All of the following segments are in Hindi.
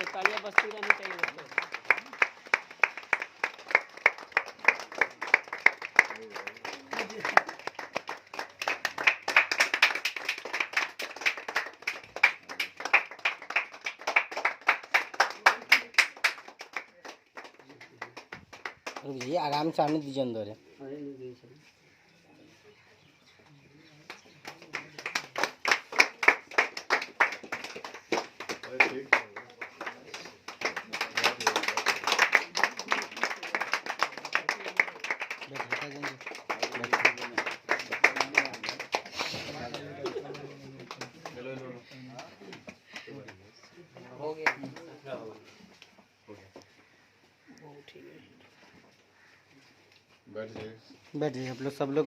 तालियां बजती रहनी चाहिए दोस्तों। ये आराम से आने दीजिए अंदर है। हो गया, ठीक है। बैठिए आप लोग, सब लोग।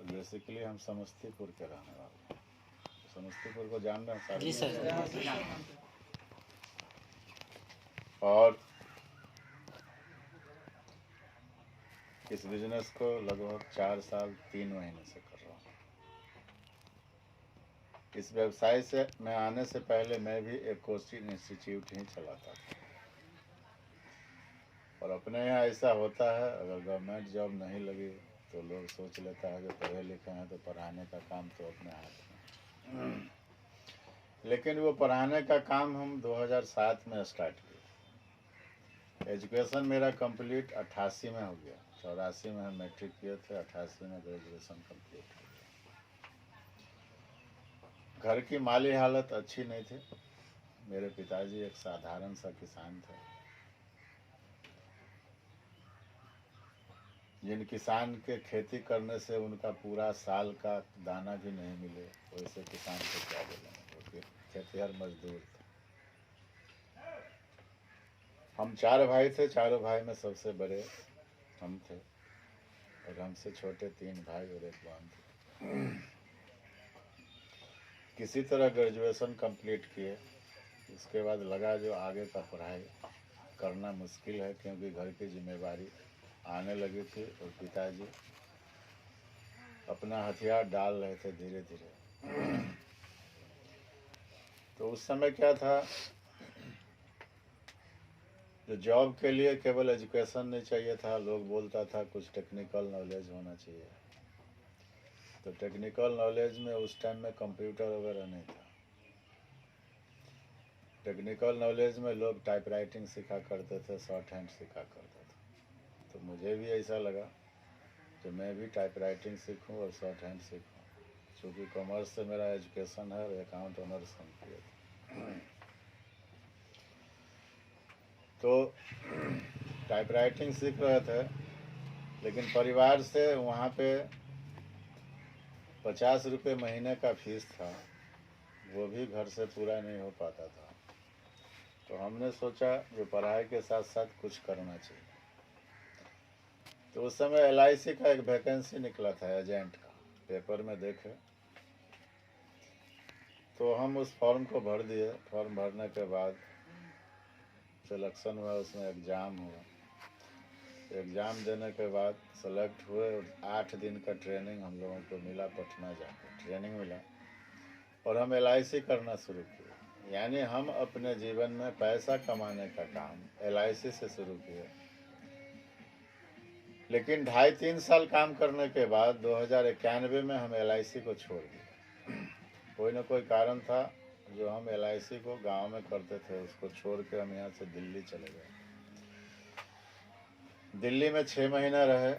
बेसिकली हम समस्तीपुर के रहने वाले हैं। समस्तीपुर को जान रहे हैं जी सर। और इस बिजनेस को लगभग 4 साल 3 महीने से कर रहा हूँ। इस व्यवसाय से मैं आने से पहले मैं भी एक कोचिंग इंस्टीट्यूट ही चलाता था। और अपने यहाँ ऐसा होता है, अगर गवर्नमेंट जॉब नहीं लगी तो लोग सोच लेता है कि पढ़े लिखे हैं तो पढ़ाने का काम तो अपने हाथ में। लेकिन वो पढ़ाने का काम हम 2007 में स्टार्ट किया। एजुकेशन मेरा कंप्लीट 88 में हो गया। 84 में हम मैट्रिक किए थे, 88 में ग्रेजुएशन कंप्लीट हो गया। घर की माली हालत अच्छी नहीं थी। मेरे पिताजी एक साधारण सा किसान थे। जिन किसान के खेती करने से उनका पूरा साल का दाना भी नहीं मिले, वैसे किसान को क्या बोलेंगे, खेतिहर मजदूर थे। हम 4 भाई थे, चारों भाई में सबसे बड़े हम थे और हमसे छोटे 3 भाई और 1 बहन थे। किसी तरह ग्रेजुएशन कंप्लीट किए। उसके बाद लगा जो आगे का पढ़ाई करना मुश्किल है, क्योंकि घर की जिम्मेवारी आने लगी थी और पिताजी अपना हथियार डाल रहे थे धीरे धीरे। तो उस समय क्या था, जो जॉब के लिए केवल एजुकेशन नहीं चाहिए था, लोग बोलता था कुछ टेक्निकल नॉलेज होना चाहिए। तो टेक्निकल नॉलेज में उस टाइम में कंप्यूटर वगैरह नहीं था। टेक्निकल नॉलेज में लोग टाइपराइटिंग सीखा करते थे, शॉर्ट हैंड सीखा करते थे। तो मुझे भी ऐसा लगा कि मैं भी टाइपराइटिंग सीखूं और शॉर्ट हैंड सीखूं। चूँकि कॉमर्स से मेरा एजुकेशन है और अकाउंट ऑनर्स हम किए थे। तो टाइपराइटिंग सीख रहे थे, लेकिन परिवार से वहाँ पे 50 रुपये महीने का फीस था, वो भी घर से पूरा नहीं हो पाता था। तो हमने सोचा जो पढ़ाई के साथ साथ कुछ करना चाहिए। तो उस समय LIC का एक वैकेंसी निकला था एजेंट का, पेपर में देखे तो हम उस फॉर्म को भर दिए। फॉर्म भरने के बाद सिलेक्शन हुआ, उसमें एग्ज़ाम हुआ। एग्ज़ाम देने के बाद सेलेक्ट हुए और 8 दिन का ट्रेनिंग हम लोगों को मिला, पटना जाकर ट्रेनिंग मिला और हम LIC करना शुरू किए। यानी हम अपने जीवन में पैसा कमाने का काम LIC से शुरू किए। लेकिन 2.5-3 साल काम करने के बाद 2091 में हम LIC को छोड़ दिए। कोई ना कोई कारण था जो हम LIC को गांव में करते थे, उसको छोड़ के हम यहाँ से दिल्ली चले गए। दिल्ली में 6 महीना रहे,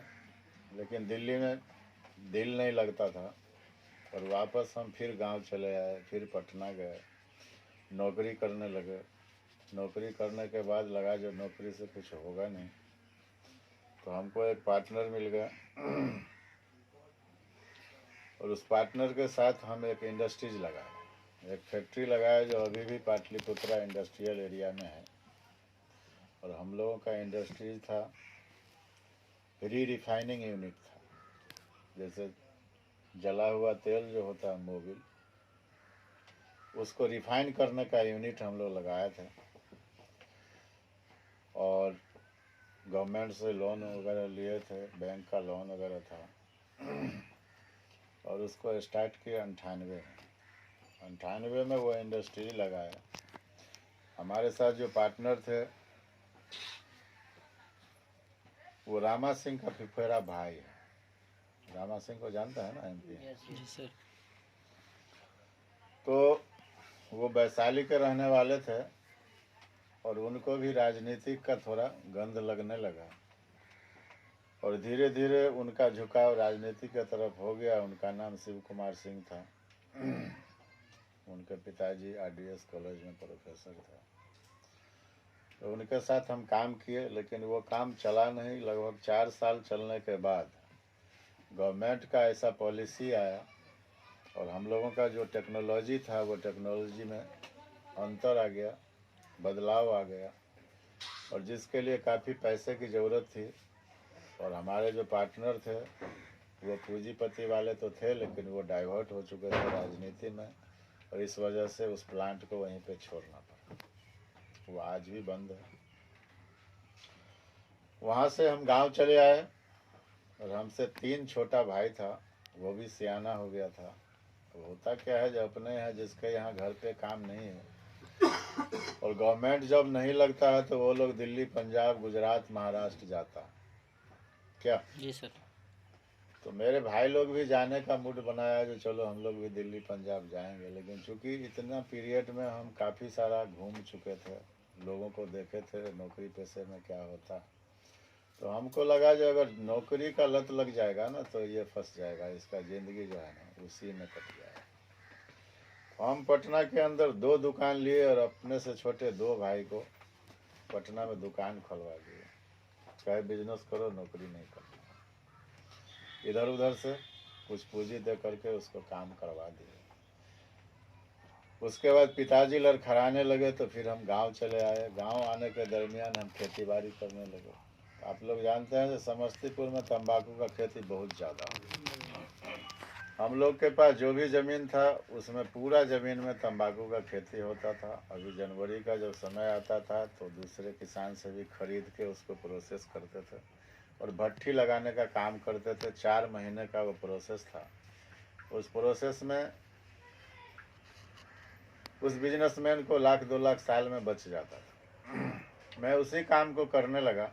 लेकिन दिल्ली में दिल नहीं लगता था और वापस हम फिर गांव चले आए, फिर पटना गए, नौकरी करने लगे। नौकरी करने के बाद लगा जो नौकरी से कुछ होगा नहीं, तो हमको एक पार्टनर मिल गया और उस पार्टनर के साथ हम एक इंडस्ट्रीज लगाए, एक फैक्ट्री लगाया जो अभी भी पाटलिपुत्रा इंडस्ट्रियल एरिया में है। और हम लोगों का इंडस्ट्रीज था, रिफाइनिंग यूनिट था। जैसे जला हुआ तेल जो होता है मोबिल, उसको रिफाइन करने का यूनिट हम लोग लगाए थे। और गवर्नमेंट से लोन वगैरह लिए थे, बैंक का लोन वगैरह था और उसको स्टार्ट किया 98 में। 98 में वो इंडस्ट्री लगाया हमारे साथ जो पार्टनर थे वो रामा सिंह का फिफेरा भाई है। रामा सिंह को जानता है ना, MP। जी सर। तो वो वैशाली के रहने वाले थे और उनको भी राजनीति का थोड़ा गंध लगने लगा और धीरे धीरे उनका झुकाव राजनीति की तरफ हो गया। उनका नाम शिव कुमार सिंह था। उनके पिताजी RDS कॉलेज में प्रोफेसर थे। तो उनके साथ हम काम किए, लेकिन वो काम चला नहीं। लगभग 4 साल चलने के बाद गवर्नमेंट का ऐसा पॉलिसी आया और हम लोगों का जो टेक्नोलॉजी था वो टेक्नोलॉजी में अंतर आ गया, बदलाव आ गया और जिसके लिए काफ़ी पैसे की ज़रूरत थी। और हमारे जो पार्टनर थे वो पूंजीपति वाले तो थे, लेकिन वो डाइवर्ट हो चुके थे राजनीति में और इस वजह से उस प्लांट को वहीं पे छोड़ना पड़ा। वो आज भी बंद है। वहाँ से हम गांव चले आए और हमसे 3 छोटा भाई था, वो भी सियाना हो गया था। तो होता क्या है, जब अपने यहाँ जिसके यहाँ घर पे काम नहीं है और गवर्नमेंट जॉब नहीं लगता है तो वो लोग दिल्ली, पंजाब, गुजरात, महाराष्ट्र जाता है क्या। जी सर। तो मेरे भाई लोग भी जाने का मूड बनाया जो चलो हम लोग भी दिल्ली, पंजाब जाएंगे। लेकिन चूंकि इतना पीरियड में हम काफ़ी सारा घूम चुके थे, लोगों को देखे थे नौकरी पेशे में क्या होता, तो हमको लगा जो अगर नौकरी का लत लग जाएगा ना तो ये फंस जाएगा, इसका ज़िंदगी जो है ना उसी में कट जाएगा। हम पटना के अंदर 2 दुकान लिए और अपने से छोटे 2 भाई को पटना में दुकान खुलवा दिए। चाहे बिजनेस करो, नौकरी नहीं करना। इधर उधर से कुछ पूंजी दे करके उसको काम करवा दिए। उसके बाद पिताजी लड़खड़ाने लगे तो फिर हम गांव चले आए। गांव आने के दरमियान हम खेती बाड़ी करने लगे। आप लोग जानते हैं कि समस्तीपुर में तंबाकू का खेती बहुत ज़्यादा है। हम लोग के पास जो भी ज़मीन था उसमें पूरा ज़मीन में तंबाकू का खेती होता था। अभी जनवरी का जब समय आता था तो दूसरे किसान से भी खरीद के उसको प्रोसेस करते थे और भट्ठी लगाने का काम करते थे। 4 महीने का वो प्रोसेस था। उस प्रोसेस में उस बिजनेसमैन को 1 लाख 2 लाख साल में बच जाता था। मैं उसी काम को करने लगा।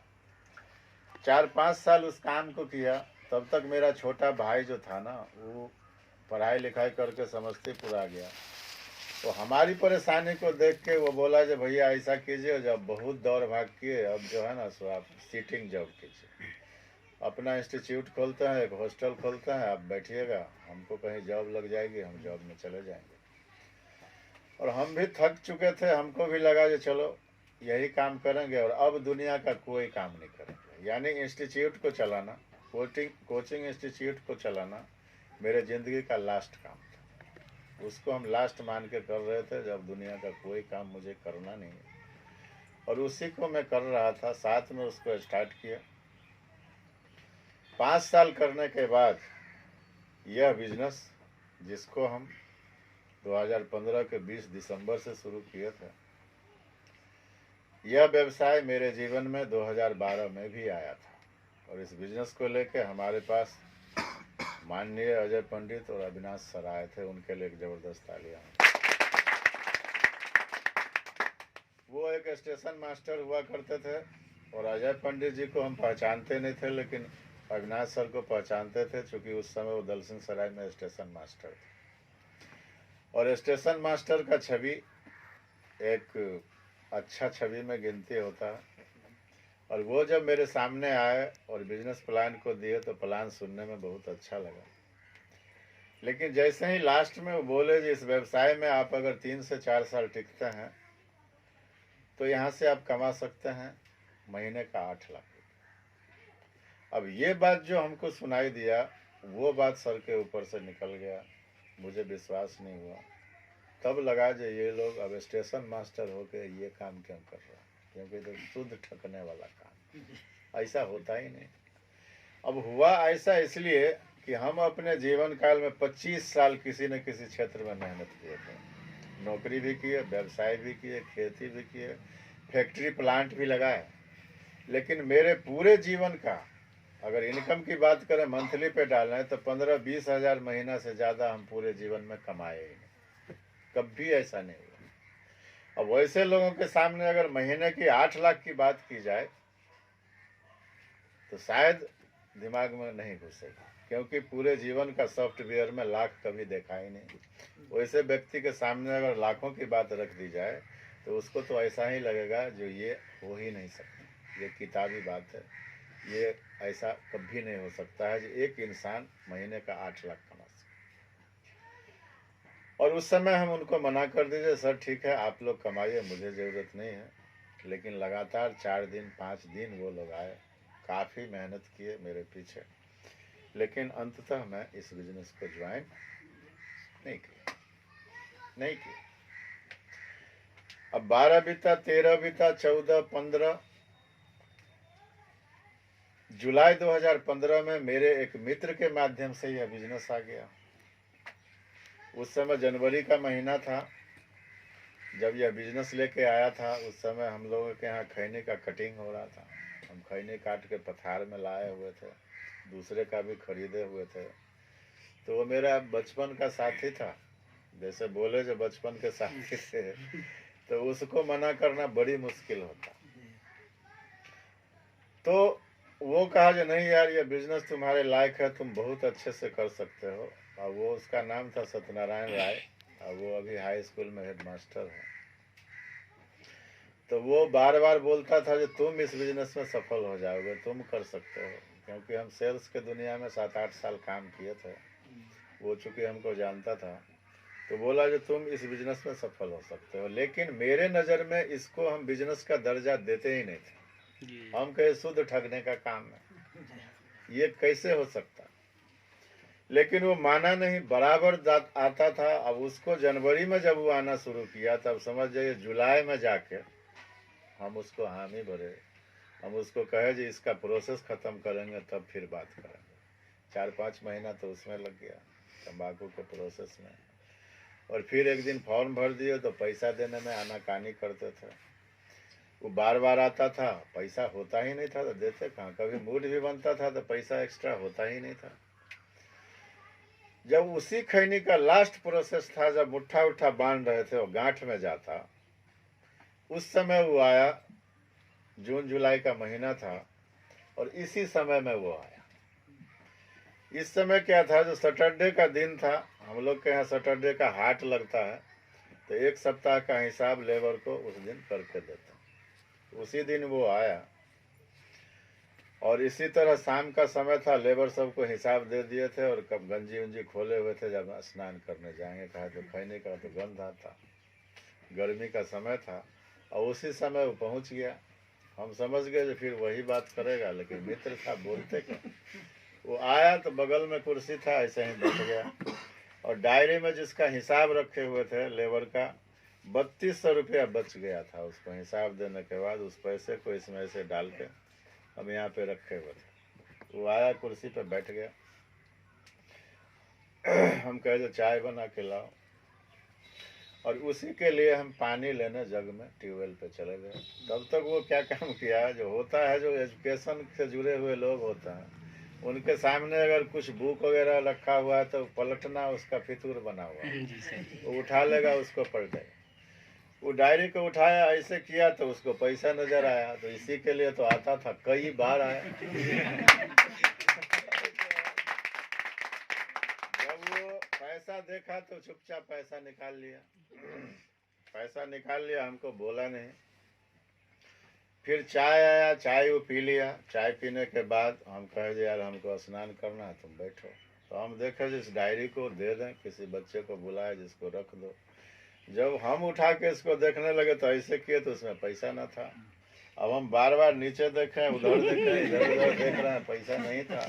4-5 साल उस काम को किया। तब तक मेरा छोटा भाई जो था ना वो पढ़ाई लिखाई करके समस्तीपुर आ गया। तो हमारी परेशानी को देख के वो बोला जो भैया ऐसा कीजिए, जब बहुत दौड़ भाग किए अब जो है ना सो आप सीटिंग जॉब कीजिए, अपना इंस्टीट्यूट खोलते हैं, एक हॉस्टल खोलते हैं, आप बैठिएगा, हमको कहीं जॉब लग जाएगी, हम जॉब में चले जाएंगे। और हम भी थक चुके थे, हमको भी लगा जो चलो यही काम करेंगे और अब दुनिया का कोई काम नहीं करेंगे। यानी इंस्टीट्यूट को चलाना, कोचिंग इंस्टीट्यूट को चलाना मेरे ज़िंदगी का लास्ट काम था। उसको हम लास्ट मान के कर रहे थे जब दुनिया का कोई काम मुझे करना नहीं है, और उसी को मैं कर रहा था। साथ में उसको स्टार्ट किया। 5 साल करने के बाद यह बिजनेस जिसको हम 2015 के 20 दिसंबर से शुरू किए थे, यह व्यवसाय मेरे जीवन में 2012 में भी आया था। और इस बिजनेस को लेके हमारे पास माननीय अजय पंडित और अविनाश सर आए थे। उनके लिए एक ज़बरदस्त तालियां। वो एक स्टेशन मास्टर हुआ करते थे और अजय पंडित जी को हम पहचानते नहीं थे, लेकिन अविनाश सर को पहचानते थे क्योंकि उस समय वो दलसिंह सराय में स्टेशन मास्टर थे। और स्टेशन मास्टर का छवि एक अच्छा छवि में गिनती होता है। और वो जब मेरे सामने आए और बिजनेस प्लान को दिए तो प्लान सुनने में बहुत अच्छा लगा। लेकिन जैसे ही लास्ट में वो बोले जी इस व्यवसाय में आप अगर 3 से 4 साल टिकते हैं तो यहाँ से आप कमा सकते हैं महीने का 8 लाख। अब ये बात जो हमको सुनाई दिया वो बात सर के ऊपर से निकल गया। मुझे विश्वास नहीं हुआ। तब लगा जो ये लोग अब स्टेशन मास्टर होके ये काम क्यों कर रहे हैं, क्योंकि तो शुद्ध ठकने वाला काम, ऐसा होता ही नहीं। अब हुआ ऐसा इसलिए कि हम अपने जीवन काल में 25 साल किसी न किसी क्षेत्र में मेहनत किए थे। नौकरी भी किए, व्यवसाय भी किए, खेती भी किए, फैक्ट्री प्लांट भी लगाए। लेकिन मेरे पूरे जीवन का अगर इनकम की बात करें मंथली पे डालना है तो 15-20 हज़ार महीना से ज़्यादा हम पूरे जीवन में कमाए ही नहीं। कभी ऐसा नहीं हुआ। अब वैसे लोगों के सामने अगर महीने की 8 लाख की बात की जाए तो शायद दिमाग में नहीं घुसेगा, क्योंकि पूरे जीवन का सॉफ्टवेयर में लाख कभी देखा ही नहीं। वैसे व्यक्ति के सामने अगर लाखों की बात रख दी जाए तो उसको तो ऐसा ही लगेगा जो ये हो ही नहीं सकता, ये किताबी बात है, ये ऐसा कभी नहीं हो सकता है कि एक इंसान महीने का 8 लाख कमा सके। और उस समय हम उनको मना कर दीजिए, सर ठीक है आप लोग कमाइए, मुझे ज़रूरत नहीं है। लेकिन लगातार 4 दिन 5 दिन वो लोग आए, काफ़ी मेहनत किए मेरे पीछे, लेकिन अंततः मैं इस बिजनेस को ज्वाइन नहीं किया। अब 12 बीता, 13 बीता, 14, 15 जुलाई 2015 में मेरे एक मित्र के माध्यम से यह बिजनेस आ गया। उस समय जनवरी का महीना था जब यह बिजनेस लेके आया था। उस समय हम लोगों के यहाँ खैनी का कटिंग हो रहा था। हम खैनी काट के पथार में लाए हुए थे, दूसरे का भी खरीदे हुए थे। तो वो मेरा बचपन का साथी था, जैसे बोले जो बचपन के साथी थे, तो उसको मना करना बड़ी मुश्किल होता। तो वो कहा जो नहीं यार ये बिजनेस तुम्हारे लायक है, तुम बहुत अच्छे से कर सकते हो। और वो उसका नाम था सत्यनारायण राय, और वो अभी हाई स्कूल में हेडमास्टर है। तो वो बार बार बोलता था कि तुम इस बिजनेस में सफल हो जाओगे, तुम कर सकते हो, क्योंकि हम सेल्स के दुनिया में 7-8 साल काम किए थे। वो चूँकि हमको जानता था, तो बोला जो तुम इस बिजनेस में सफल हो सकते हो। लेकिन मेरे नज़र में इसको हम बिजनेस का दर्जा देते ही नहीं थे। हम कहे शुद्ध ठगने का काम है, ये कैसे हो सकता। लेकिन वो माना नहीं, बराबर आता था। अब उसको जनवरी में जब वो आना शुरू किया, तब समझ जाइए जुलाई में जाके हम उसको हामी भरे। हम उसको कहे जी इसका प्रोसेस ख़त्म करेंगे तब फिर बात करेंगे। 4-5 महीना तो उसमें लग गया, तंबाकू के प्रोसेस में। और फिर एक दिन फॉर्म भर दिए तो पैसा देने में आनाकानी करते थे। वो बार बार आता था, पैसा होता ही नहीं था तो देते कहाँ। कभी मूड भी बनता था तो पैसा एक्स्ट्रा होता ही नहीं था। जब उसी खैनी का लास्ट प्रोसेस था, जब मुट्ठा उठा बांध रहे थे, वो गांठ में जाता, उस समय वो आया। जून जुलाई का महीना था और इसी समय में वो आया। इस समय क्या था, जो सैटरडे का दिन था, हम लोग के यहाँ सैटरडे का हाट लगता है, तो 1 सप्ताह का हिसाब लेबर को उस दिन करके देता। उसी दिन वो आया और इसी तरह शाम का समय था, लेबर सबको हिसाब दे दिए थे और कब गंजी उंजी खोले हुए थे, जब स्नान करने जाएंगे। कहा तो खैनी का तो गंध आता, गर्मी का समय था और उसी समय वो पहुंच गया। हम समझ गए जो फिर वही बात करेगा, लेकिन मित्र था, बोलते क्या। वो आया तो बगल में कुर्सी था, ऐसे ही बैठ गया और डायरी में जिसका हिसाब रखे हुए थे लेबर का 3200 रुपया बच गया था। उसको हिसाब देने के बाद उस पैसे को इसमें ऐसे डाल के हम यहाँ पे रखे हुए थे। वो आया, कुर्सी पे बैठ गया। हम कहे जो चाय बना के लाओ, और उसी के लिए हम पानी लेने जग में ट्यूबवेल पे चले गए। तब तक वो क्या काम किया, जो होता है, जो एजुकेशन से जुड़े हुए लोग होते हैं, उनके सामने अगर कुछ बुक वगैरह रखा हुआ है तो पलटना उसका फितूर बना हुआ है, वो उठा लेगा, उसको पलटेगा। वो डायरी को उठाया, ऐसे किया तो उसको पैसा नजर आया, तो इसी के लिए तो आता था, कई बार आया। जब वो पैसा देखा तो चुपचाप पैसा निकाल लिया। पैसा निकाल लिया, हमको बोला नहीं। फिर चाय आया, चाय वो पी लिया। चाय पीने के बाद हम कहे यार हमको स्नान करना है, तुम बैठो। तो हम देखे जिस डायरी को दे दें, किसी बच्चे को बुलाए जिसको रख दो। जब हम उठा के इसको देखने लगे तो ऐसे किए तो उसमें पैसा न था। अब हम बार बार नीचे देखें, उधर देखें, इधर उधर देख रहे हैं, पैसा नहीं था।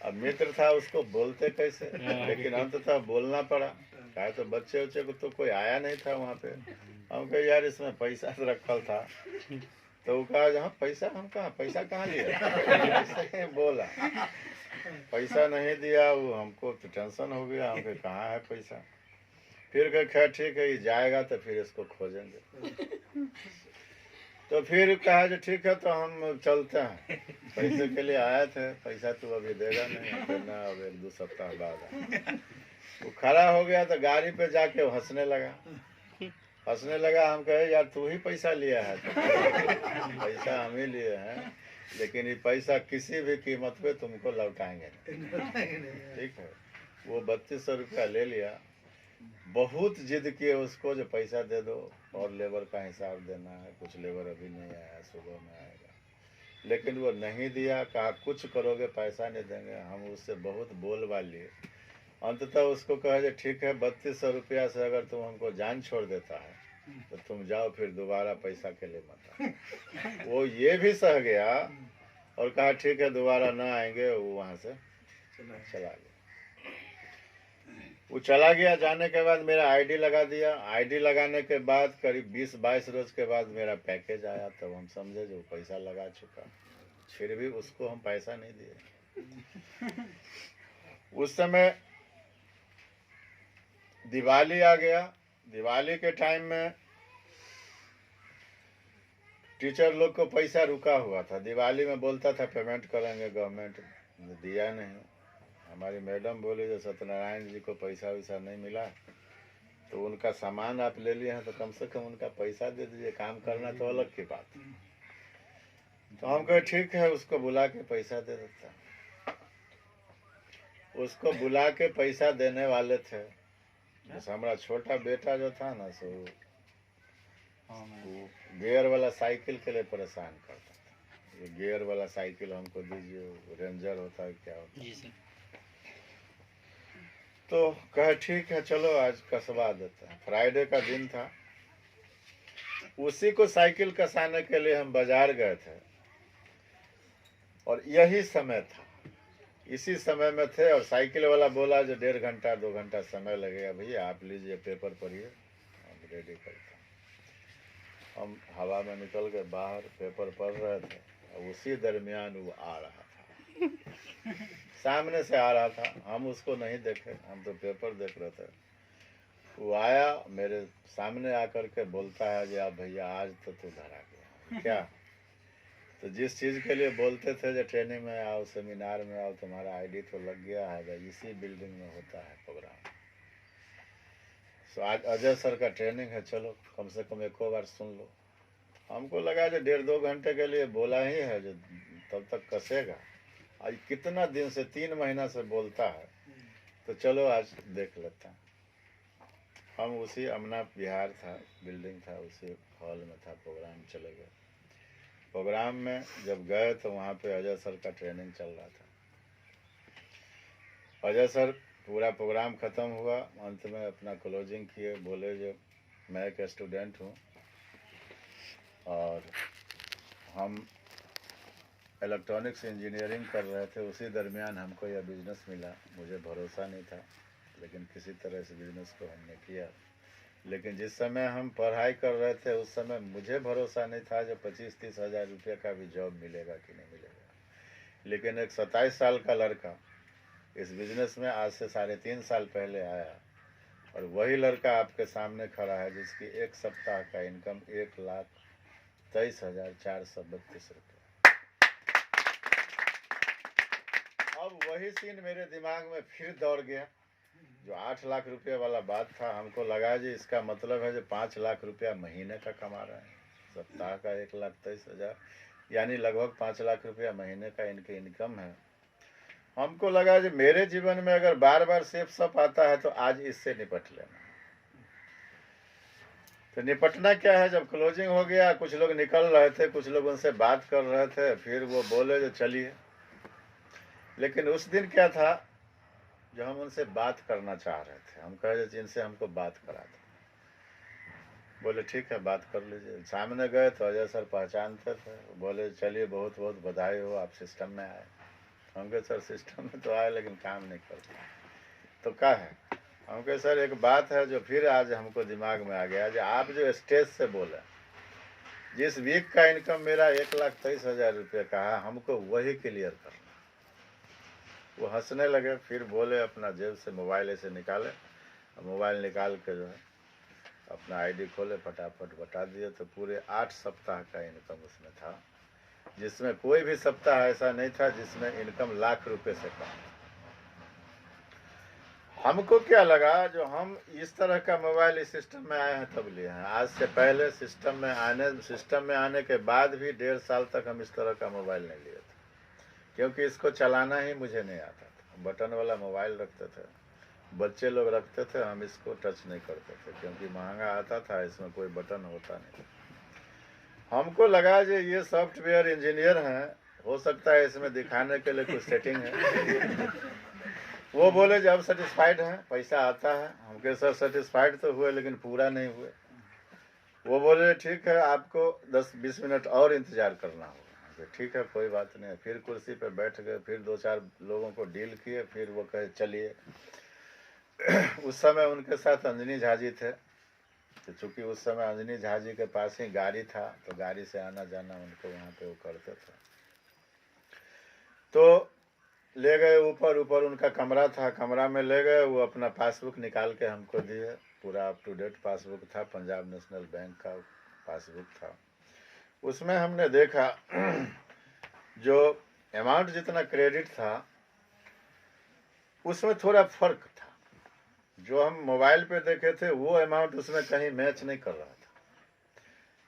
अब मित्र था, उसको बोलते कैसे, लेकिन अंततः बोलना पड़ा। कहा तो बच्चे उच्चे को तो कोई आया नहीं था वहाँ पे। हम कहे यार इसमें पैसा रखल था। तो वो कहा जहाँ पैसा, हम कहा पैसा कहाँ लिया, बोला पैसा नहीं दिया। वो हमको तो टेंशन हो गया, हम कहे कहाँ है पैसा। फिर कहे खैर ठीक है, ये जाएगा तो फिर इसको खोजेंगे। तो फिर कहा जो ठीक है तो हम चलते हैं, पैसे के लिए आए थे, पैसा तो अभी देगा नहीं, देना अब 1-2 सप्ताह बाद। वो खड़ा हो गया तो गाड़ी पे जाके वो हंसने लगा। हंसने लगा। हम कहे यार तू ही पैसा लिया है तो पैसा हम ही लिए हैं, लेकिन ये पैसा किसी भी कीमत पे तुमको लौटाएंगे नहीं, ठीक है। वो 3200 रुपया ले लिया। बहुत जिद किए उसको जो पैसा दे दो और लेबर का हिसाब देना है, कुछ लेबर अभी नहीं आया, सुबह में आएगा। लेकिन वो नहीं दिया, कहा कुछ करोगे पैसा नहीं देंगे। हम उससे बहुत बोल बाल लिए। अंततः उसको कहा जो ठीक है 3200 रुपया से अगर तुम हमको जान छोड़ देता है तो तुम जाओ, फिर दोबारा पैसा के लिए मत आओ। वो ये भी सह गया और कहा ठीक है दोबारा ना आएंगे। वो वहाँ से चला गया। वो चला गया। जाने के बाद मेरा आईडी लगा दिया। आईडी लगाने के बाद करीब 20-22 रोज के बाद मेरा पैकेज आया। तब हम समझे जो पैसा लगा चुका, फिर भी उसको हम पैसा नहीं दिए। उस समय दिवाली आ गया। दिवाली के टाइम में टीचर लोग को पैसा रुका हुआ था। दिवाली में बोलता था पेमेंट करेंगे, गवर्नमेंट ने दिया नहीं। हमारी मैडम बोली जो सत्यनारायण जी को पैसा वैसा नहीं मिला तो उनका सामान आप ले लिए हैं तो कम से कम उनका पैसा दे दीजिए, काम करना तो अलग की बात है। तो हम कहे ठीक है, उसको बुला के पैसा दे देता। उसको बुला के पैसा देने वाले थे। जैसे हमारा छोटा बेटा जो था ना, सो वो गियर वाला साइकिल के लिए परेशान करता था। ये गियर वाला साइकिल हमको दीजिए, रेंजर होता है क्या होता है। जी सर। तो कहे ठीक है चलो आज कसवा देते हैं। फ्राइडे का दिन था। उसी को साइकिल कसाने के लिए हम बाजार गए थे और यही समय था। इसी समय में थे और साइकिल वाला बोला जो 1.5 घंटा 2 घंटा समय लगेगा, भैया आप लीजिए पेपर पढ़िए, हम रेडी करते हैं। हम हवा में निकल के बाहर पेपर पढ़ रहे थे और उसी दरमियान वो आ रहा था। सामने से आ रहा था, हम उसको नहीं देखे, हम तो पेपर देख रहे थे। वो आया मेरे सामने आकर के बोलता है कि आप भैया आज तो तू धरा गया। क्या? तो जिस चीज़ के लिए बोलते थे जो ट्रेनिंग में आओ, सेमिनार में आओ, तुम्हारा आईडी तो लग गया है, इसी बिल्डिंग में होता है प्रोग्राम। तो आज अजय सर का ट्रेनिंग है, चलो कम से कम एको बार सुन लो। हमको लगा जो 1.5-2 घंटे के लिए बोला ही है, जो तब तक कसेगा। आज कितना दिन से 3 महीना से बोलता है, तो चलो आज देख लेते हैं। हम उसी अमना विहार था, बिल्डिंग था, उसी हॉल में था प्रोग्राम, चले गए। प्रोग्राम में जब गए तो वहाँ पे अजय सर का ट्रेनिंग चल रहा था। अजय सर पूरा प्रोग्राम ख़त्म हुआ, अंत में अपना क्लोजिंग किए, बोले जो मैं एक स्टूडेंट हूँ और हम इलेक्ट्रॉनिक्स इंजीनियरिंग कर रहे थे। उसी दरमियान हमको यह बिज़नेस मिला। मुझे भरोसा नहीं था, लेकिन किसी तरह इस बिज़नेस को हमने किया। लेकिन जिस समय हम पढ़ाई कर रहे थे उस समय मुझे भरोसा नहीं था जो 25-30 हज़ार रुपये का भी जॉब मिलेगा कि नहीं मिलेगा। लेकिन एक 27 साल का लड़का इस बिज़नेस में आज से 3.5 साल पहले आया और वही लड़का आपके सामने खड़ा है जिसकी एक सप्ताह का इनकम 1,23,432 रुपये। अब वही सीन मेरे दिमाग में फिर दौड़ गया। जो 8 लाख रुपये वाला बात था, हमको लगा जी इसका मतलब है जो 5 लाख रुपया महीने का कमा रहे हैं। सप्ताह का 1,23,000 यानी लगभग 5 लाख रुपया महीने का इनके इनकम है। हमको लगा जी मेरे जीवन में अगर बार बार सेफ सप आता है तो आज इससे निपट लेना। तो निपटना क्या है, जब क्लोजिंग हो गया, कुछ लोग निकल रहे थे, कुछ लोग उनसे बात कर रहे थे, फिर वो बोले जो चलिए। लेकिन उस दिन क्या था, जो हम उनसे बात करना चाह रहे थे, हम कहे जिनसे हमको बात करा था, बोले ठीक है बात कर लीजिए। सामने गए तो अजय सर पहचानते थे, बोले चलिए बहुत बहुत बधाई हो आप सिस्टम में आए। हम कहे सर सिस्टम में तो आए लेकिन काम नहीं करते। तो क्या है, हम कहे सर एक बात है जो फिर आज हमको दिमाग में आ गया, जो आप जो स्टेज से बोले जिस वीक का इनकम मेरा 1,23,000 रुपये का है, हमको वही क्लियर करना। वो हंसने लगे, फिर बोले अपना जेब से मोबाइल ऐसे निकाले, मोबाइल निकाल के जो है अपना आईडी खोले, फटाफट बता दिए। तो पूरे 8 सप्ताह का इनकम उसमें था, जिसमें कोई भी सप्ताह ऐसा नहीं था जिसमें इनकम लाख रुपए से कम। हमको क्या लगा, जो हम इस तरह का मोबाइल इस सिस्टम में आए हैं तब लिए हैं। आज से पहले सिस्टम में आने के बाद भी 1.5 साल तक हम इस तरह का मोबाइल नहीं लिए थे, क्योंकि इसको चलाना ही मुझे नहीं आता था। बटन वाला मोबाइल रखते थे, बच्चे लोग रखते थे, हम इसको टच नहीं करते थे क्योंकि महंगा आता था, इसमें कोई बटन होता नहीं था। हमको लगा जो ये सॉफ्टवेयर इंजीनियर हैं, हो सकता है इसमें दिखाने के लिए कुछ सेटिंग है। वो बोले जब सेटिस्फाइड हैं, पैसा आता है। हम कहे सर सेटिस्फाइड तो हुए लेकिन पूरा नहीं हुए। वो बोले ठीक है, आपको 10-20 मिनट और इंतजार करना होगा। ठीक है, कोई बात नहीं। फिर कुर्सी पे बैठ गए, फिर 2-4 लोगों को डील किए, फिर वो कहे चलिए। उस समय उनके साथ अंजनी झा जी थे, तो चूंकि उस समय अंजनी झा जी के पास ही गाड़ी था, तो गाड़ी से आना जाना उनको वहाँ पे वो करते थे। तो ले गए ऊपर उनका कमरा था, कमरा में ले गए। वो अपना पासबुक निकाल के हमको दिए, पूरा अप टू डेट पासबुक था, पंजाब नेशनल बैंक का पासबुक था। उसमें हमने देखा जो अमाउंट जितना क्रेडिट था उसमें थोड़ा फर्क था। जो हम मोबाइल पे देखे थे वो अमाउंट उसमें कहीं मैच नहीं कर रहा था।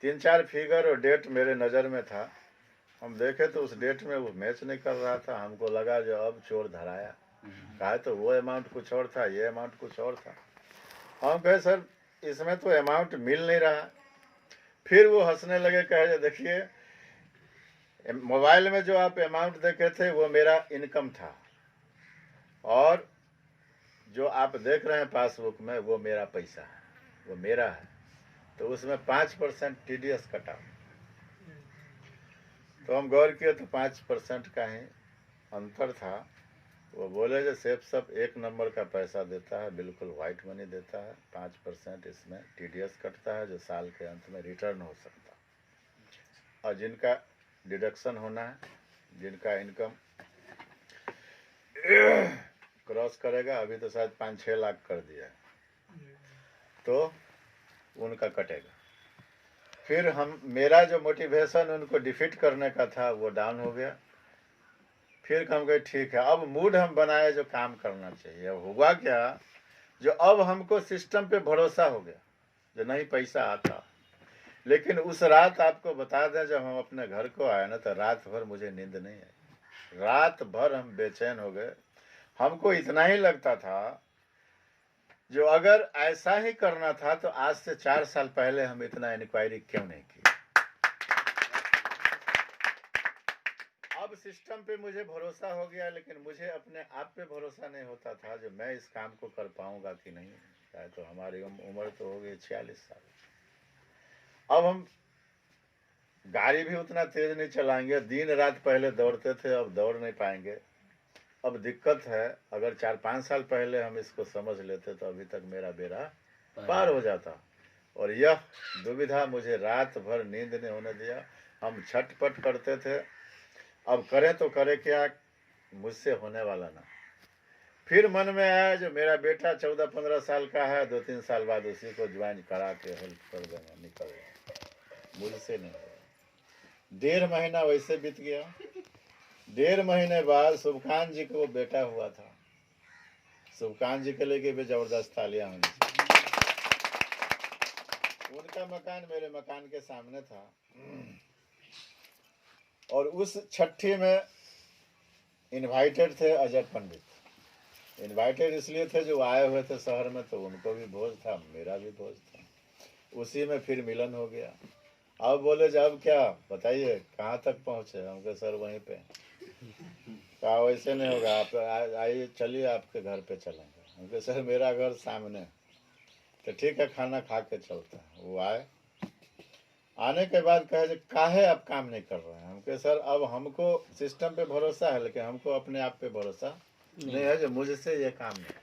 3-4 फिगर और डेट मेरे नज़र में था, हम देखे तो उस डेट में वो मैच नहीं कर रहा था। हमको लगा जो अब चोर धराया। कहा तो वो अमाउंट कुछ और था, ये अमाउंट कुछ और था। हम कहे सर इसमें तो अमाउंट मिल नहीं रहा। फिर वो हंसने लगे, कहे देखिए मोबाइल में जो आप अमाउंट देखे थे वो मेरा इनकम था, और जो आप देख रहे हैं पासबुक में वो मेरा पैसा है, वो मेरा है। तो उसमें 5% TDS कटा। तो हम गौर किए तो 5% का ही अंतर था। वो बोले जो सेफ सब 1 नंबर का पैसा देता है, बिल्कुल वाइट मनी देता है। 5% इसमें TDS कटता है, जो साल के अंत में रिटर्न हो सकता है। और जिनका डिडक्शन होना है, जिनका इनकम क्रॉस करेगा, अभी तो शायद 5-6 लाख कर दिया है, तो उनका कटेगा। फिर मेरा जो मोटिवेशन उनको डिफीट करने का था वो डाउन हो गया। फिर हम कहे ठीक है, अब मूड हम बनाए जो काम करना चाहिए। अब हुआ क्या, जो अब हमको सिस्टम पे भरोसा हो गया, जो नहीं पैसा आता। लेकिन उस रात आपको बता दें, जब हम अपने घर को आए ना, तो रात भर मुझे नींद नहीं आई। रात भर हम बेचैन हो गए। हमको इतना ही लगता था जो अगर ऐसा ही करना था तो आज से 4 साल पहले हम इतना इंक्वायरी क्यों नहीं की। अब सिस्टम पे मुझे भरोसा हो गया, लेकिन मुझे अपने आप पे भरोसा नहीं होता था जो मैं इस काम को कर पाऊंगा कि नहीं। चाहे तो हमारी उम्र तो हो गई 46 साल। अब हम गाड़ी भी उतना तेज नहीं चलाएंगे। दिन रात पहले दौड़ते थे, अब दौड़ नहीं पाएंगे। अब दिक्कत है, अगर 4-5 साल पहले हम इसको समझ लेते तो अभी तक मेरा बेड़ा पार हो जाता। और यह दुविधा मुझे रात भर नींद नहीं होने दिया। हम छटपट करते थे, अब करें तो करें क्या, मुझसे होने वाला ना। फिर मन में आया जो मेरा बेटा 14-15 साल का है, 2-3 साल बाद उसी को ज्वाइन करा के हेल्प कर देना, निकल गया। मुझसे नहीं होगा। 1.5 महीना वैसे बीत गया। 1.5 महीने बाद शुभकांत जी को बेटा हुआ था। शुभकांत जी के लिए भी जबरदस्त तालियां होनी चाहिए। उनका मकान मेरे मकान के सामने था, और उस छठी में इनवाइटेड थे अजय पंडित। इनवाइटेड इसलिए थे जो आए हुए थे शहर में, तो उनको भी भोज था, मेरा भी भोज था। उसी में फिर मिलन हो गया। अब बोले जब क्या बताइए कहाँ तक पहुँचे। हम कहे सर वहीं पे। कहा वैसे नहीं होगा, आप आइए, चलिए आपके घर पे चलेंगे। हम कहे सर मेरा घर सामने। तो ठीक है, खाना खा के चलते हैं। वो आए, आने के बाद कहे काहे आप काम नहीं कर रहे हैं। हम कहे सर अब हमको सिस्टम पे भरोसा है, लेकिन हमको अपने आप पे भरोसा नहीं है, जो मुझसे ये काम नहीं।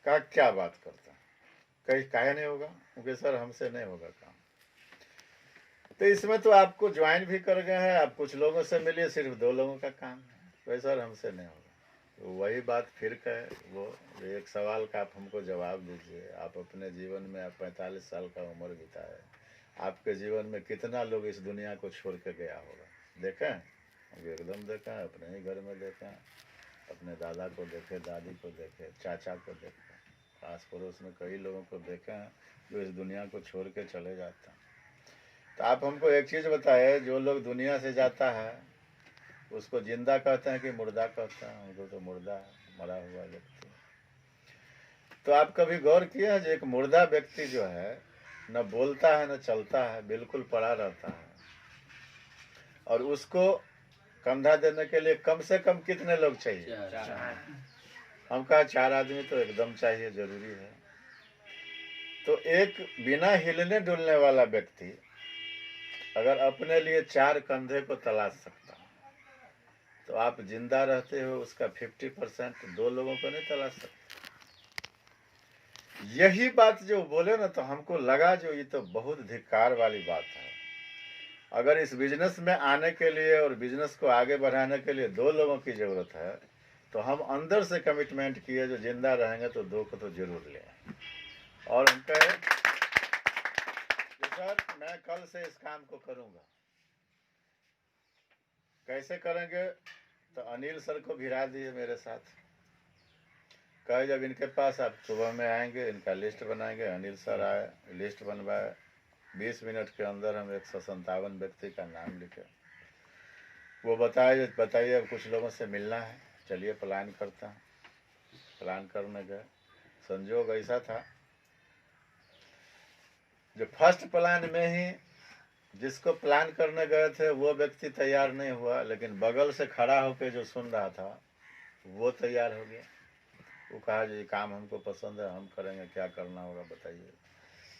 कहा क्या बात करता, कहीं काहे नहीं होगा। क्योंकि सर हमसे नहीं होगा काम। तो इसमें तो आपको ज्वाइन भी कर गए हैं, आप कुछ लोगों से मिलिए, सिर्फ 2 लोगों का काम है। तो सर हमसे नहीं होगा। तो वही बात फिर कहे, वो एक सवाल का आप हमको जवाब दीजिए। आप अपने जीवन में आप 45 साल का उम्र बिताए, आपके जीवन में कितना लोग इस दुनिया को छोड़ के गया होगा। देखें, एकदम देखें, अपने ही घर में देखें। अपने दादा को देखे, दादी को देखे, चाचा को देखे, आस पड़ोस में कई लोगों को देखे हैं जो इस दुनिया को छोड़ के चले जाते हैं। तो आप हमको एक चीज़ बताए, जो लोग दुनिया से जाता है उसको जिंदा कहते हैं कि मुर्दा कहते हैं? हमको तो मुर्दा है, मरा हुआ व्यक्ति। तो आप कभी गौर किए हैं जो एक मुर्दा व्यक्ति जो है न बोलता है न चलता है, बिल्कुल पड़ा रहता है, और उसको कंधा देने के लिए कम से कम कितने लोग चाहिए? हम कहा 4 आदमी तो एकदम चाहिए, जरूरी है। तो एक बिना हिलने डुलने वाला व्यक्ति अगर अपने लिए 4 कंधे को तलाश सकता है, तो आप जिंदा रहते हो उसका 50% 2 लोगों को नहीं तलाश सकते। यही बात जो बोले ना, तो हमको लगा जो ये तो बहुत धिक्कार वाली बात है। अगर इस बिजनेस में आने के लिए और बिजनेस को आगे बढ़ाने के लिए 2 लोगों की जरूरत है, तो हम अंदर से कमिटमेंट किए जो जिंदा रहेंगे तो 2 को तो जरूर ले। और हम कहे सर मैं कल से इस काम को करूंगा। कैसे करेंगे? तो अनिल सर को भिड़ा दिए मेरे साथ, कहे जब इनके पास आप सुबह में आएंगे, इनका लिस्ट बनाएंगे। अनिल सर आए, लिस्ट बनवाए, 20 मिनट के अंदर हम 157 व्यक्ति का नाम लिखे। वो बताइए अब कुछ लोगों से मिलना है, चलिए प्लान करता हूँ। प्लान करने गए, संजोग ऐसा था जो फर्स्ट प्लान में ही जिसको प्लान करने गए थे वो व्यक्ति तैयार नहीं हुआ, लेकिन बगल से खड़ा होकर जो सुन रहा था वो तैयार हो गया। वो कहा जी काम हमको पसंद है, हम करेंगे, क्या करना होगा बताइए।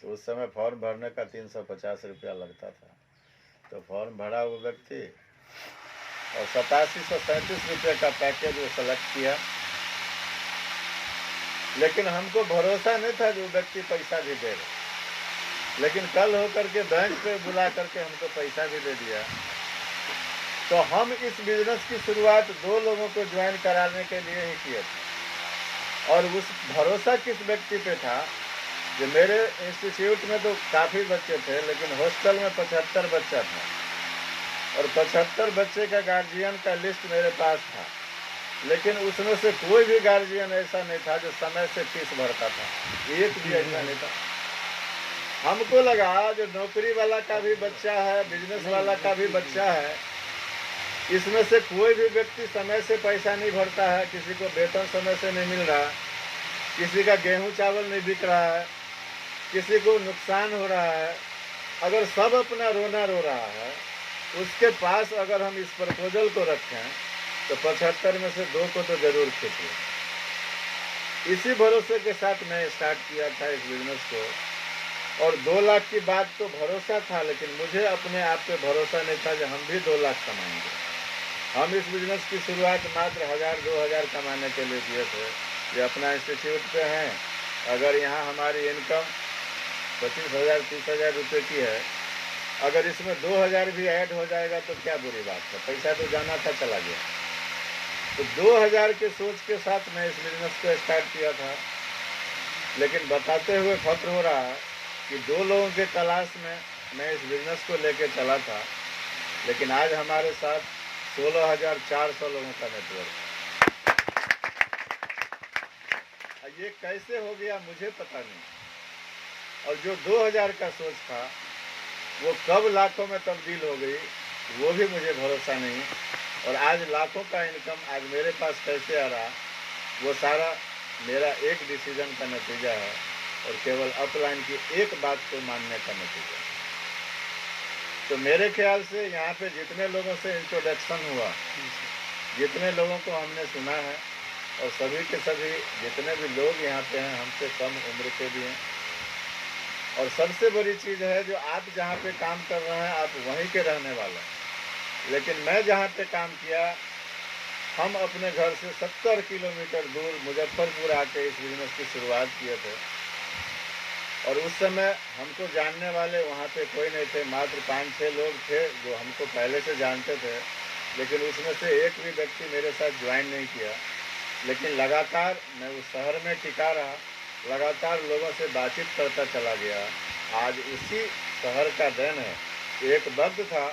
तो उस समय फॉर्म भरने का 350 रुपया लगता था। तो फॉर्म भरा वो व्यक्ति और 8737 रुपये का पैकेज वो सेलेक्ट किया। लेकिन हमको भरोसा नहीं था जो व्यक्ति पैसा भी देगा, लेकिन कल होकर के बैंक पे बुला करके हमको पैसा भी दे दिया। तो हम इस बिजनेस की शुरुआत 2 लोगों को ज्वाइन कराने के लिए ही किए थे। और उस भरोसा किस व्यक्ति पे था? जो मेरे इंस्टीट्यूट में तो काफ़ी बच्चे थे, लेकिन हॉस्टल में 75 बच्चा था, और 75 बच्चे का गार्जियन का लिस्ट मेरे पास था। लेकिन उसमें से कोई भी गार्जियन ऐसा नहीं था जो समय से फीस भरता था, एक भी ऐसा नहीं था। हमको लगा जो नौकरी वाला का भी बच्चा है, बिजनेस वाला का भी बच्चा है, इसमें से कोई भी व्यक्ति समय से पैसा नहीं भरता है, किसी को वेतन समय से नहीं मिल रहा, किसी का गेहूं चावल नहीं बिक रहा है, किसी को नुकसान हो रहा है। अगर सब अपना रोना रो रहा है, उसके पास अगर हम इस प्रपोजल को रखें तो 75 में से 2 को तो जरूर खींचे। इसी भरोसे के साथ मैं स्टार्ट किया था इस बिजनेस को। और 2 लाख की बात तो भरोसा था, लेकिन मुझे अपने आप पे भरोसा नहीं था कि हम भी 2 लाख कमाएंगे। हम इस बिजनेस की शुरुआत मात्र 1000-2000 कमाने के लिए किए थे। ये अपना इंस्टीट्यूट पे हैं, अगर यहाँ हमारी इनकम 25,000-30,000 रुपये की है, अगर इसमें 2000 भी ऐड हो जाएगा तो क्या बुरी बात है, पैसा तो जाना था, चला गया। तो 2000 के सोच के साथ मैं इस बिजनेस को स्टार्ट किया था। लेकिन बताते हुए फख्र हो रहा है कि 2 लोगों के तलाश में मैं इस बिजनेस को लेके चला था, लेकिन आज हमारे साथ 16,400 लोगों का नेटवर्क है। ये कैसे हो गया मुझे पता नहीं, और जो 2000 का सोच था वो कब लाखों में तब्दील हो गई वो भी मुझे भरोसा नहीं। और आज लाखों का इनकम आज मेरे पास कैसे आ रहा, वो सारा मेरा एक डिसीजन का नतीजा है, और केवल अपलाइन की एक बात को मानने का नतीजा। तो मेरे ख्याल से यहाँ पे जितने लोगों से इंट्रोडक्शन हुआ, जितने लोगों को हमने सुना है, और सभी के सभी जितने भी लोग यहाँ पे हैं हमसे कम उम्र के भी हैं। और सबसे बड़ी चीज़ है जो आप जहाँ पे काम कर रहे हैं आप वहीं के रहने वाले हैं, लेकिन मैं जहाँ पे काम किया, हम अपने घर से 70 किलोमीटर दूर मुजफ्फरपुर आके इस बिजनेस की शुरुआत किए थे। और उस समय हमको जानने वाले वहाँ पे कोई नहीं थे, मात्र 5-6 लोग थे जो हमको पहले से जानते थे, लेकिन उसमें से एक भी व्यक्ति मेरे साथ ज्वाइन नहीं किया। लेकिन लगातार मैं उस शहर में टिका रहा, लगातार लोगों से बातचीत करता चला गया। आज उसी शहर का देन है। एक वक्त था